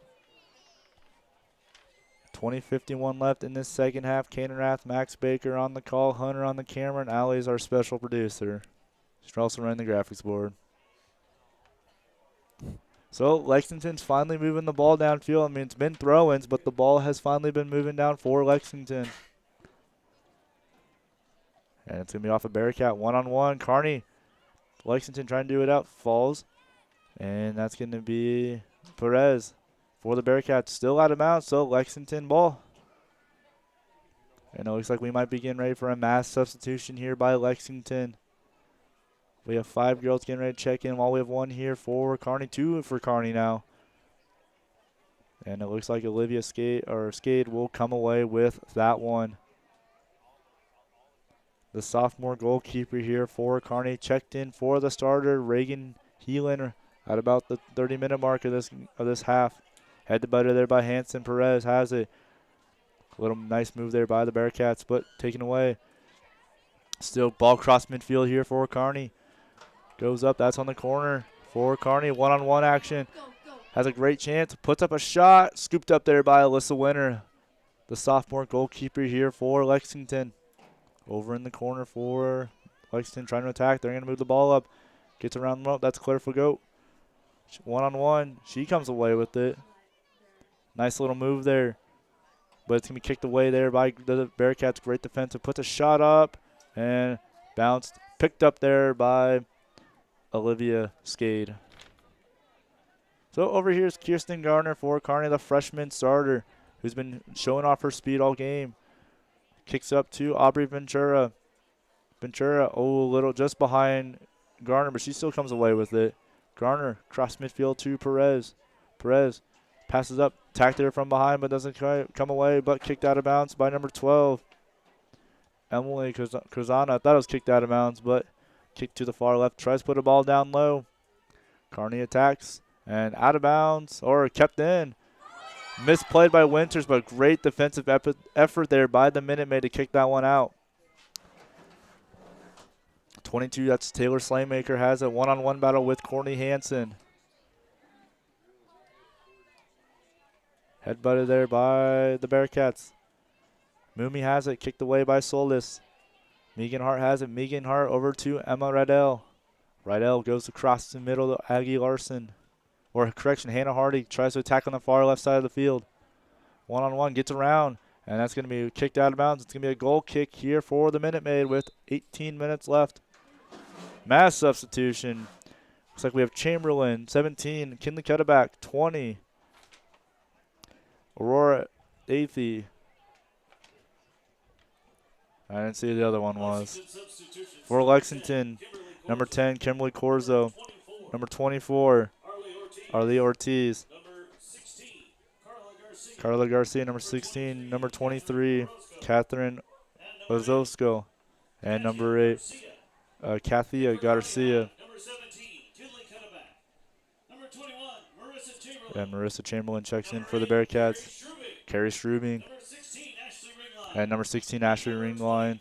S1: 20:51 left in this second half. Kanan Rath, Max Baker on the call, Hunter on the camera, and Allie is our special producer. She's also running the graphics board. So Lexington's finally moving the ball downfield. I mean, it's been throw-ins, but the ball has finally been moving down for Lexington. And it's going to be off a Bearcat one-on-one. Kearney, Lexington trying to do it out, falls. And that's going to be Perez for the Bearcats. Still out of bounds, so Lexington ball. And it looks like we might be getting ready for a mass substitution here by Lexington. We have 5 girls getting ready to check in while we have 1 here for Kearney, 2 for Kearney now. And it looks like Olivia Skade will come away with that one. The sophomore goalkeeper here for Kearney checked in for the starter, Reagan Heelan, at about the 30-minute mark of this half. Head to butter there by Hanson. Perez has it. A little nice move there by the Bearcats, but taken away. Still ball cross midfield here for Kearney. Goes up, that's on the corner for Kearney. One-on-one action. Has a great chance, puts up a shot. Scooped up there by Alyssa Winter, the sophomore goalkeeper here for Lexington. Over in the corner for Lexington trying to attack. They're going to move the ball up. Gets around the rope. That's Claire Fagote. One-on-one. She comes away with it. Nice little move there. But it's going to be kicked away there by the Bearcats. Great defensive. Puts a shot up and bounced. Picked up there by Olivia Skade. So over here is Kirsten Garner for Kearney, the freshman starter, who's been showing off her speed all game. Kicks up to Aubrey Ventura. Ventura, a little just behind Garner, but she still comes away with it. Garner, cross midfield to Perez. Perez passes up, tacked her from behind, but doesn't come away, but kicked out of bounds by number 12. Emily Cruzana, I thought it was kicked out of bounds, but kicked to the far left. Tries to put a ball down low. Kearney attacks, and out of bounds, or kept in. Misplayed by Winters, but great defensive effort there by the Minute Maid to kick that one out. 22, that's Taylor Slaymaker, has a one-on-one battle with Courtney Hansen. Headbutted there by the Bearcats. Mumi has it, kicked away by Solis. Megan Hart has it. Megan Hart over to Emma Rydell. Rydell goes across the middle to Aggie Larson. Or correction, Hannah Hardy tries to attack on the far left side of the field. One-on-one, gets around, and that's going to be kicked out of bounds. It's going to be a goal kick here for the Minute Maid with 18 minutes left. Mass substitution. Looks like we have Chamberlain, 17. Kinley Cutterback, 20. Aurora Athey. I didn't see who the other one was. For Lexington, number 10, Kimberly Corzo. Number 24, Arlie Ortiz. Carla Garcia, number 16. Number 23, Catherine Ozosco. And number 8, Kathia Garcia.
S3: Number 17, Kinley Cutterback. Number 21, Marissa Chamberlain.
S1: And Marissa Chamberlain checks in for the
S3: Number 8,
S1: Bearcats.
S3: Carrie
S1: Carrie
S3: Strubing.
S1: Strubing.
S3: Number 16, Ashley Ringline.
S1: And number 16, Ashley Ringline.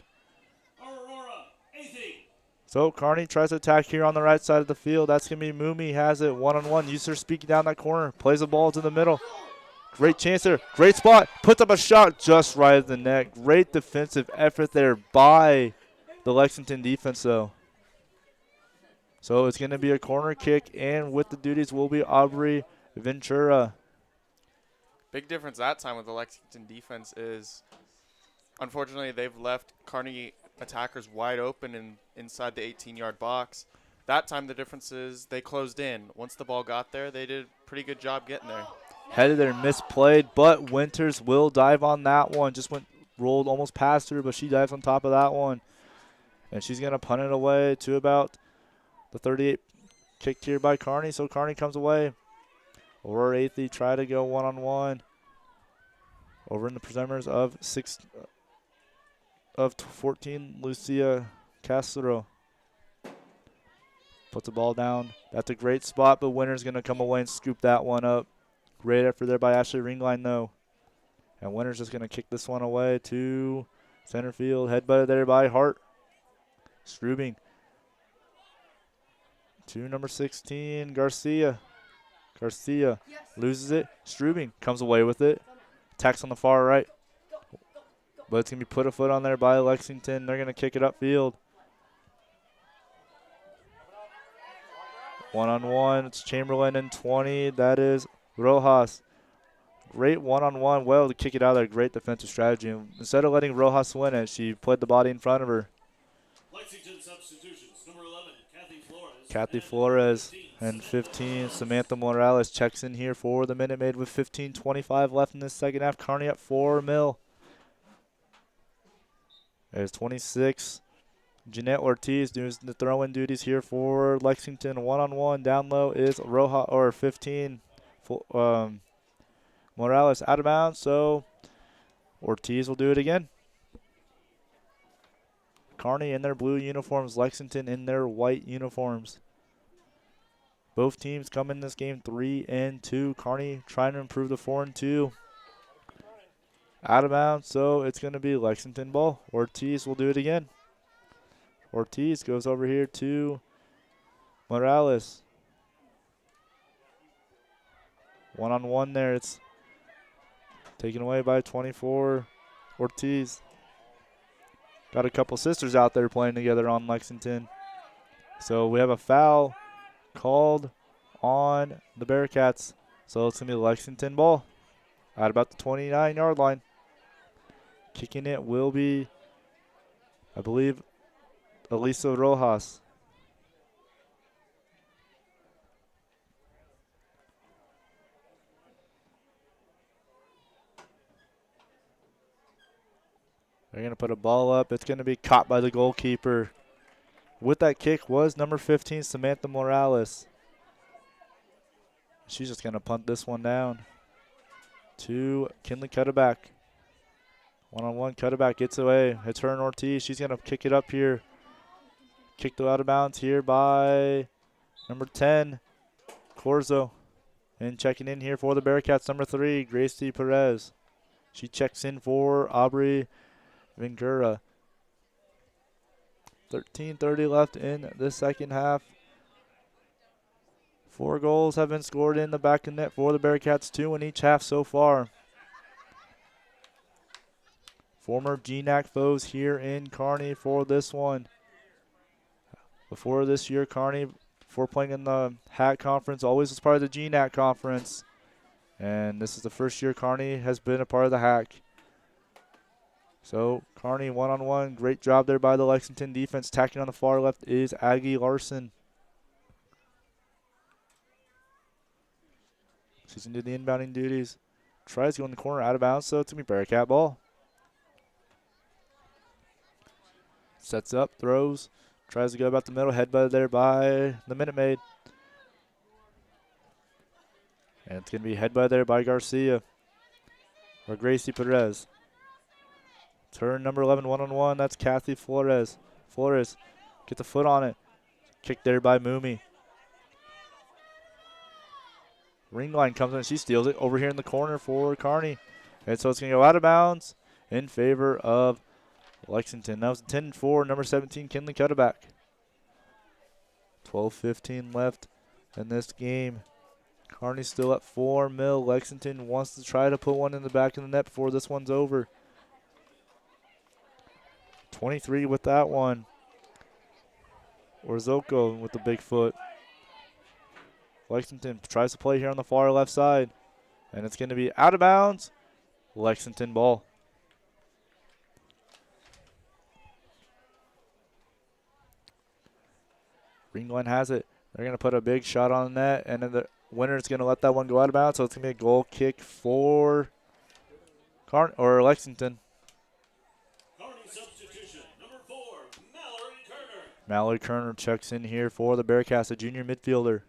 S3: Aurora Athey.
S1: So Kearney tries to attack here on the right side of the field. That's going to be Moomy. Has it one-on-one. Uses her speed down that corner. Plays the ball to the middle. Great chance there. Great spot. Puts up a shot just right at the net. Great defensive effort there by the Lexington defense, though. So it's going to be a corner kick, and with the duties will be Aubrey Ventura.
S2: Big difference that time with the Lexington defense is, unfortunately, they've left Kearney attackers wide open inside the 18-yard box. That time the difference is they closed in. Once the ball got there, they did a pretty good job getting there.
S1: Headed there, misplayed, but Winters will dive on that one. Just rolled almost past her, but she dives on top of that one. And she's going to punt it away to about the 38, kicked here by Kearney. So Kearney comes away. Aurora Athey try to go one-on-one. Over in the presenters of 14, Lucia Castro. Puts the ball down. That's a great spot, but Winter's going to come away and scoop that one up. Great effort there by Ashley Ringline, though. And Winter's just going to kick this one away to center field. Headbutted there by Hart. Strubing. To number 16, Garcia. Garcia loses it. Strubing comes away with it. Attacks on the far right. But it's going to be put a foot on there by Lexington. They're going to kick it upfield. One-on-one. It's Chamberlain and 20. That is Rojas. Great one-on-one. Well to kick it out there. Great defensive strategy. Instead of letting Rojas win it, she played the body in front of her.
S3: Lexington substitutions. Number 11, Kathy Flores.
S1: Kathy Flores and 15, Samantha Morales checks in here for the Minute Maid with 15:25 left in this second half. Kearney at 4-0. There's 26, Jeanette Ortiz doing the throw-in duties here for Lexington. One-on-one down low is 15, Morales out of bounds, so Ortiz will do it again. Kearney in their blue uniforms, Lexington in their white uniforms. Both teams come in this game 3-2. Kearney trying to improve to 4-2. Out of bounds, so it's going to be Lexington ball. Ortiz will do it again. Ortiz goes over here to Morales. One-on-one there. It's taken away by 24, Ortiz. Got a couple sisters out there playing together on Lexington. So we have a foul called on the Bearcats. So it's going to be Lexington ball at about the 29-yard line. Kicking it will be, I believe, Elisa Rojas. They're going to put a ball up. It's going to be caught by the goalkeeper. With that kick was number 15, Samantha Morales. She's just going to punt this one down to Kinley Cutterback. One-on-one, Cutterback gets away. It's her and Ortiz. She's going to kick it up here. Kicked out of bounds here by number 10, Corzo. And checking in here for the Bearcats, number 3, Gracie Perez. She checks in for Aubrey Ventura. 13:30 left in the second half. 4 goals have been scored in the back of net for the Bearcats, 2 in each half so far. Former GNAC foes here in Kearney for this one. Before this year, Kearney, before playing in the HAC conference, always was part of the GNAC conference. And this is the first year Kearney has been a part of the HAC. So Kearney one-on-one. Great job there by the Lexington defense. Tacking on the far left is Aggie Larson. She's going to do the inbounding duties. Tries to go in the corner, out of bounds, so it's going to be Bearcat ball. Sets up, throws. Tries to go about the middle. Headbutted there by the Minute Maid. And it's going to be headbutted there by Garcia. Or Gracie Perez. Turn number 11, one-on-one. That's Kathy Flores. Flores gets a foot on it. Kicked there by Moomy. Ring line comes in. She steals it over here in the corner for Kearney. And so it's going to go out of bounds in favor of Lexington. That was 10-4, number 17, Kinley Cutterback. 12:15 left in this game. Kearney still at 4-0. Lexington wants to try to put one in the back of the net before this one's over. 23 with that one. Orzoko with the big foot. Lexington tries to play here on the far left side. And it's going to be out of bounds. Lexington ball. Ringline has it. They're going to put a big shot on the net. And then the winner is going to let that one go out of bounds. So it's going to be a goal kick for Lexington.
S3: Substitution, number 4, Mallory Kerner.
S1: Mallory Kerner checks in here for the Bearcats, a junior midfielder.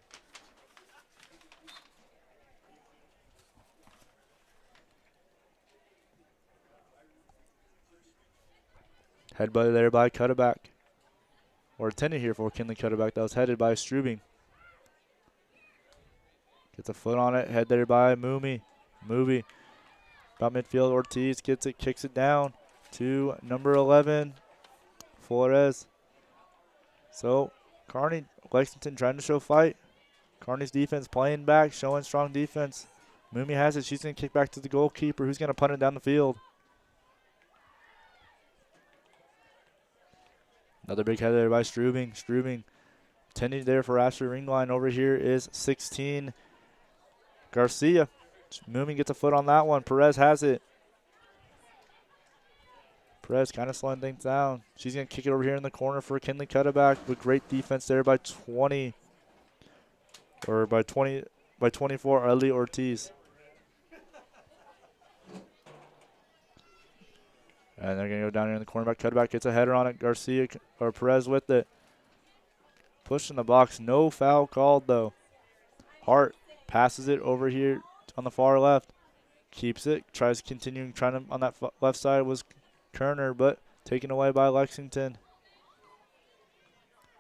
S1: Headbutted there by Cutterback. Or attended here for Kinley Cutterback. That was headed by Strubing. Gets a foot on it. Head there by Moomy. Movie. About midfield. Ortiz gets it, kicks it down to number 11, Flores. So, Kearney, Lexington trying to show fight. Kearney's defense playing back, showing strong defense. Moomy has it. She's going to kick back to the goalkeeper, who's going to punt it down the field. Another big header there by Strubing. Strubing tending there for Ashley Ringline. Over here is 16, Garcia. Moomy gets a foot on that one. Perez has it. Perez kind of slowing things down. She's going to kick it over here in the corner for Kinley Cutterback with great defense there by 24, Ellie Ortiz. And they're going to go down here in the corner by Cutterback. Gets a header on it. Garcia or Perez with it. Push in the box. No foul called, though. Hart passes it over here on the far left. Keeps it. Tries continuing. Trying to on that left side was Kerner, but taken away by Lexington.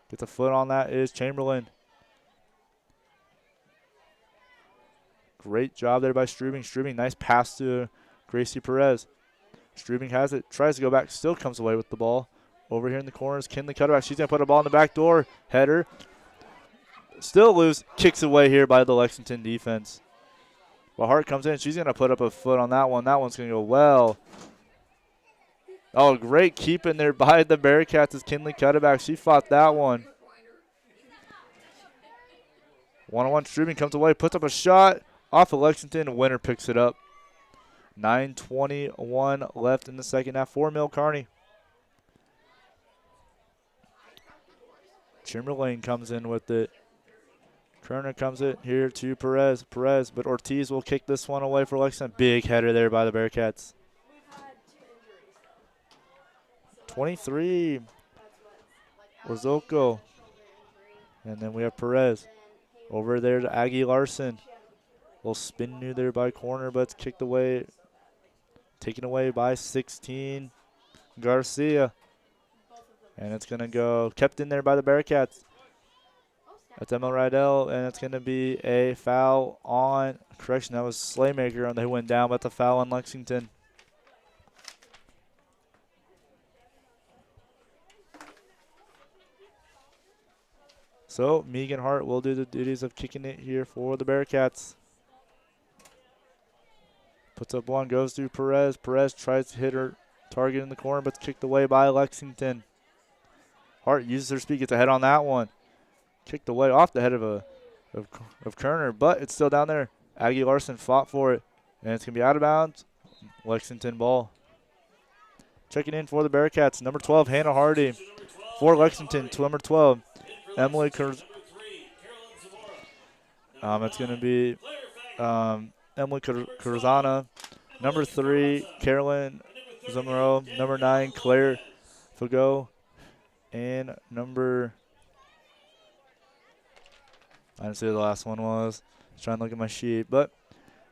S1: Gets a foot on that is Chamberlain. Great job there by Strubing. Strubing, nice pass to Gracie Perez. Strubing has it, tries to go back, still comes away with the ball. Over here in the corners, Kinley Cutterback. She's going to put a ball in the back door. Header. Still loose. Kicks away here by the Lexington defense. But Hart comes in. She's going to put up a foot on that one. That one's going to go well. Oh, great keeping there by the Bearcats is Kinley Cutterback. She fought that one. One-on-one, Strubing comes away, puts up a shot off of Lexington. Winner picks it up. 9:21 left in the second half. 4-0 Kearney. Chamberlain comes in with it. Kerner comes it here to Perez. Perez, but Ortiz will kick this one away for Lexington. Big header there by the Bearcats. 23, Orzoko. And then we have Perez. Over there to Aggie Larson. Little spin new there by corner, but it's kicked away. Taken away by 16, Garcia. And it's going to go, kept in there by the Bearcats. That's Emma Rydell, and it's going to be a foul on, correction, that was Slaymaker, and they went down, but the foul on Lexington. So Megan Hart will do the duties of kicking it here for the Bearcats. Puts up one, goes through Perez. Perez tries to hit her target in the corner, but it's kicked away by Lexington. Hart uses her speed, gets a head on that one. Kicked away off the head of Kerner, but it's still down there. Aggie Larson fought for it, and it's going to be out of bounds. Lexington ball. Checking in for the Bearcats, number 12, Hannah Hardy. For Lexington, to number 12, Emily it's going to be Emily Curzana. Number 3, Carolyn Zamaro. Number 9, Claire Fago. And number, I didn't see what the last one was. Trying to look at my sheet. But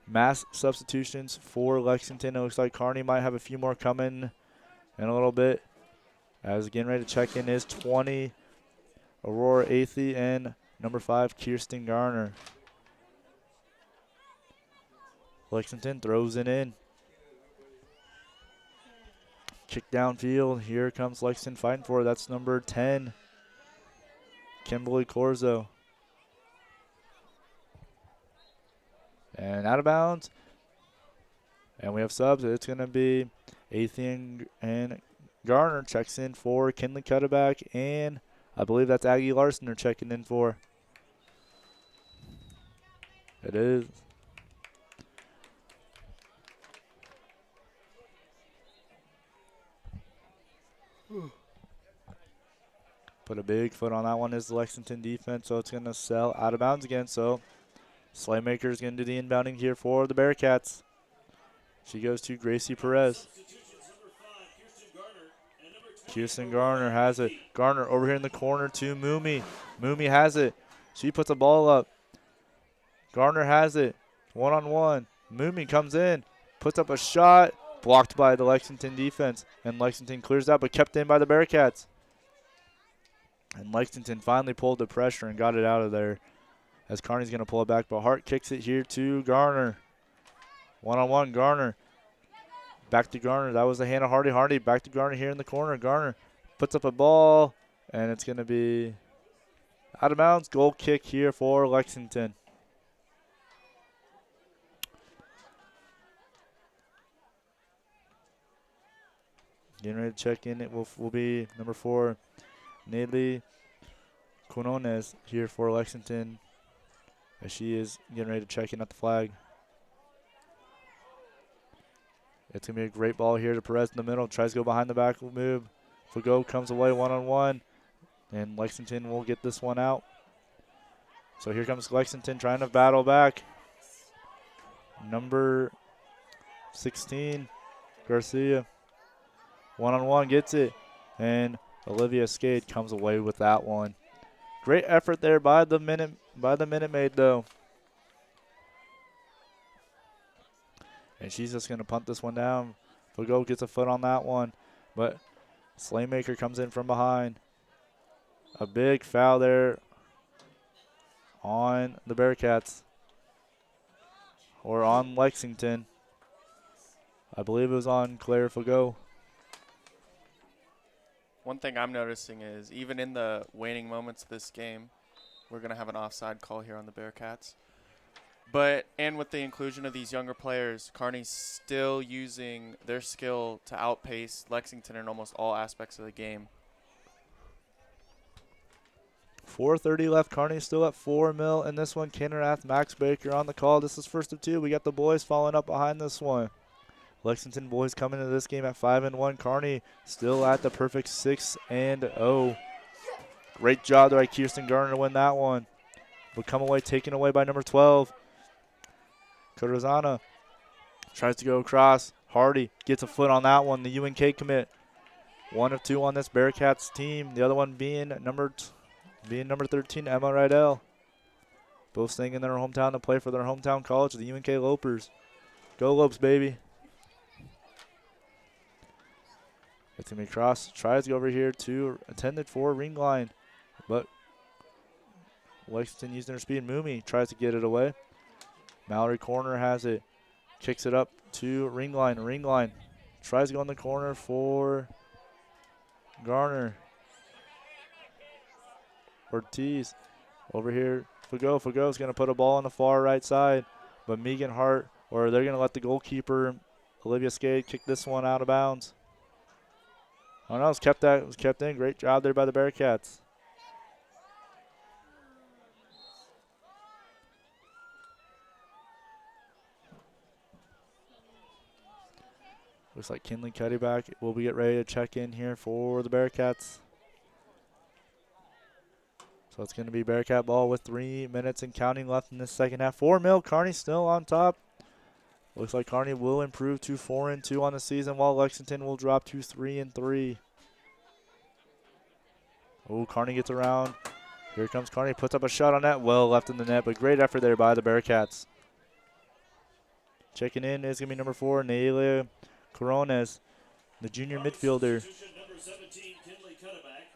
S1: mass substitutions for Lexington. It looks like Kearney might have a few more coming in a little bit. As getting ready to check in is 20, Aurora Athey, and number 5, Kirsten Garner. Lexington throws it in. Kick downfield. Here comes Lexington fighting for it. That's number 10, Kimberly Corzo. And out of bounds. And we have subs. It's going to be Athey and Garner checks in for Kinley Cutterback, and I believe that's Aggie Larson they're checking in for. It is. Put a big foot on that one is the Lexington defense, so it's going to sell out of bounds again. So Slaymaker is going to do the inbounding here for the Bearcats. She goes to Gracie Perez. Kirsten Garner has it. Garner over here in the corner to Moomy. Moomy has it. She puts the ball up. Garner has it. One-on-one. Moomy comes in. Puts up a shot. Blocked by the Lexington defense. And Lexington clears out, but kept in by the Bearcats. And Lexington finally pulled the pressure and got it out of there. As Kearney's going to pull it back, but Hart kicks it here to Garner. One-on-one, Garner. Back to Garner. That was the hand of Hardy. Hardy back to Garner here in the corner. Garner puts up a ball, and it's going to be out of bounds. Goal kick here for Lexington. Getting ready to check in. It will be number 4, Nelly Quinones here for Lexington, as she is getting ready to check in at the flag. It's going to be a great ball here to Perez in the middle. Tries to go behind the back move. Fago comes away one-on-one, and Lexington will get this one out. So here comes Lexington trying to battle back. Number 16, Garcia. One-on-one gets it, and Olivia Skade comes away with that one. Great effort there by the Minute Maid, though. And she's just going to punt this one down. Fago gets a foot on that one, but Slaymaker comes in from behind. A big foul there on the Bearcats, or on Lexington. I believe it was on Claire Fago.
S2: One thing I'm noticing is even in the waning moments of this game, we're going to have an offside call here on the Bearcats. And with the inclusion of these younger players, Kearney's still using their skill to outpace Lexington in almost all aspects of the game.
S1: 4:30 left. Kearney still at 4-0 in this one. Kennerath, Max Baker on the call. This is first of 2. We got the boys following up behind this one. Lexington boys coming into this game at 5-1. Kearney still at the perfect 6-0. Great job there by Kirsten Garner to win that one. But come away taken away by number 12. Corozana tries to go across. Hardy gets a foot on that one. The UNK commit. 1 of 2 on this Bearcats team. The other one being number 13, Emma Rydell. Both staying in their hometown to play for their hometown college, the UNK Lopers. Go Lopes, baby. It's going to be across. Tries to go over here to intended for ring line. But Lexington using their speed. Moomy tries to get it away. Mallory Corner has it. Kicks it up to ring line. Ring line. Tries to go in the corner for Garner. Ortiz. Over here. Fago. Fago's going to put a ball on the far right side. But Megan Hart, or they're going to let the goalkeeper, Olivia Skade, kick this one out of bounds. Oh, no, it was kept in. Great job there by the Bearcats. Looks like Kinley Cuddyback will be get ready to check in here for the Bearcats. So it's going to be Bearcat ball with 3 minutes and counting left in this second half. 4-0. Kearney still on top. Looks like Kearney will improve to 4-2 on the season, while Lexington will drop to 3-3. Oh, Kearney gets around. Here comes Kearney. Puts up a shot on that. Well left in the net, but great effort there by the Bearcats. Checking in is going to be number 4, Neila Corones. the junior
S3: Guard
S1: midfielder.
S3: substitution, number 17, Kinley Cutterback.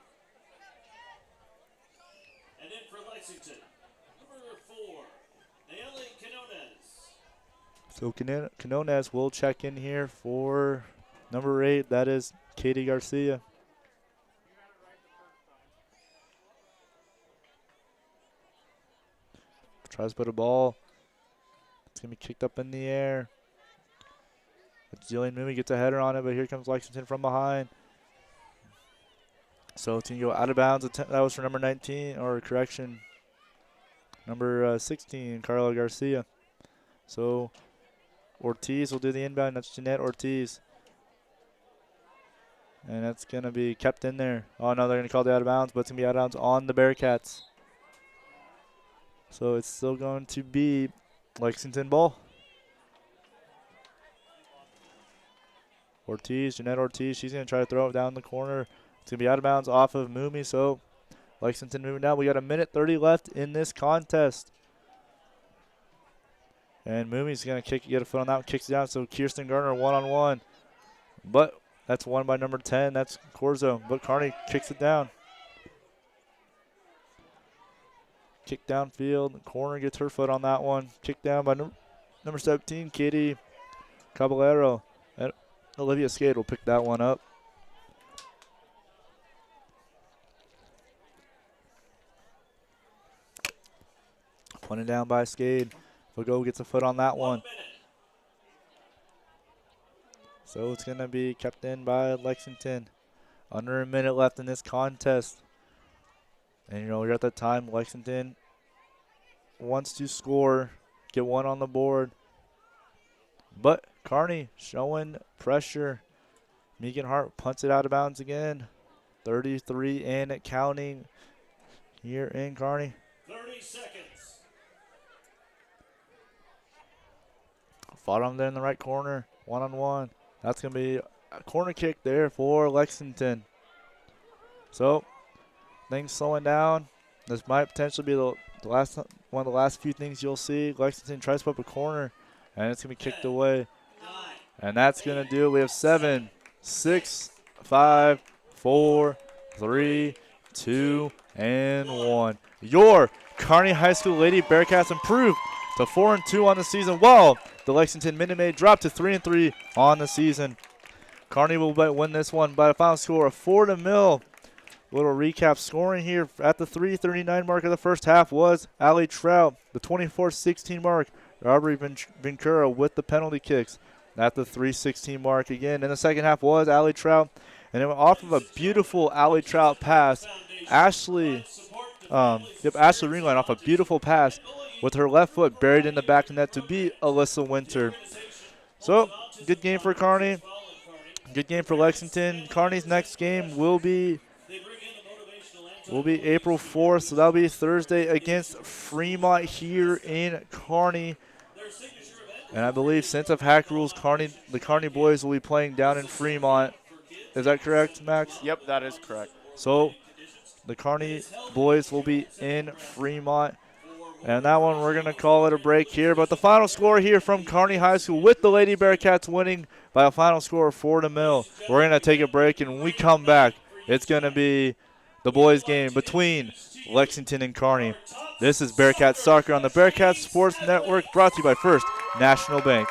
S3: And in for Lexington, number 4, Naomi Quinones.
S1: So Quinones will check in here for number 8. That is Katie Garcia. Tries to put a ball. It's going to be kicked up in the air. Jillian Mooney gets a header on it, but here comes Lexington from behind. So it's going to go out of bounds. That was for number 19, or correction, number 16, Carla Garcia. So Ortiz will do the inbound. That's Jeanette Ortiz. And that's going to be kept in there. Oh, no, they're going to call the out of bounds, but it's going to be out of bounds on the Bearcats. So it's still going to be Lexington ball. Ortiz, Jeanette Ortiz, she's going to try to throw it down the corner. It's going to be out of bounds off of Moomy, so Lexington moving down. We got a minute 30 left in this contest. And Moomy's going to get a foot on that one, kicks it down, so Kirsten Garner one-on-one. But that's won by number 10, that's Corzo. But Kearney kicks it down. Kick downfield. Corner gets her foot on that one. Kick down by number 17, Katie Caballero. And Olivia Skade will pick that one up. Punted down by Skade. Fago gets a foot on that one. So it's going to be kept in by Lexington. Under a minute left in this contest. And, we're at that time. Lexington wants to score, get one on the board. But Kearney showing pressure. Megan Hart punts it out of bounds again. 33 and counting here in Kearney.
S3: 30 seconds.
S1: Fought on there in the right corner. One-on-one. That's going to be a corner kick there for Lexington. So things slowing down. This might potentially be the last one of the last few things you'll see. Lexington tries to put up a corner, and it's going to be kicked away. And that's going to do it. We have 7, 6, 5, 4, 3, 2, and 1. Your Kearney High School Lady Bearcats improved to 4-2 on the season, while the Lexington Minute Maid dropped to 3-3 on the season. Kearney will win this one by a final score of 4-0. Little recap scoring here at the 3:39 mark of the first half was Allie Trout. The 24-16 mark, Aubrey Vincura with the penalty kicks. At the 3:16 mark again in the second half was Allie Trout. And it went off of a beautiful Allie Trout pass. Ashley Ringline off a beautiful pass with her left foot buried in the back of the net to beat Alyssa Winter. So, good game for Kearney. Good game for Lexington. Kearney's next game will be April 4th, so that'll be Thursday against Fremont here in Kearney. And I believe since of hack rules, the Kearney boys will be playing down in Fremont. Is that correct, Max?
S2: Yep, that is correct.
S1: So the Kearney boys will be in Fremont. And that one, we're going to call it a break here. But the final score here from Kearney High School with the Lady Bearcats winning by a final score of 4-0. We're going to take a break, and when we come back, it's going to be the boys' game between Lexington and Kearney. This is Bearcats Soccer on the Bearcats Sports Network, brought to you by First National Bank.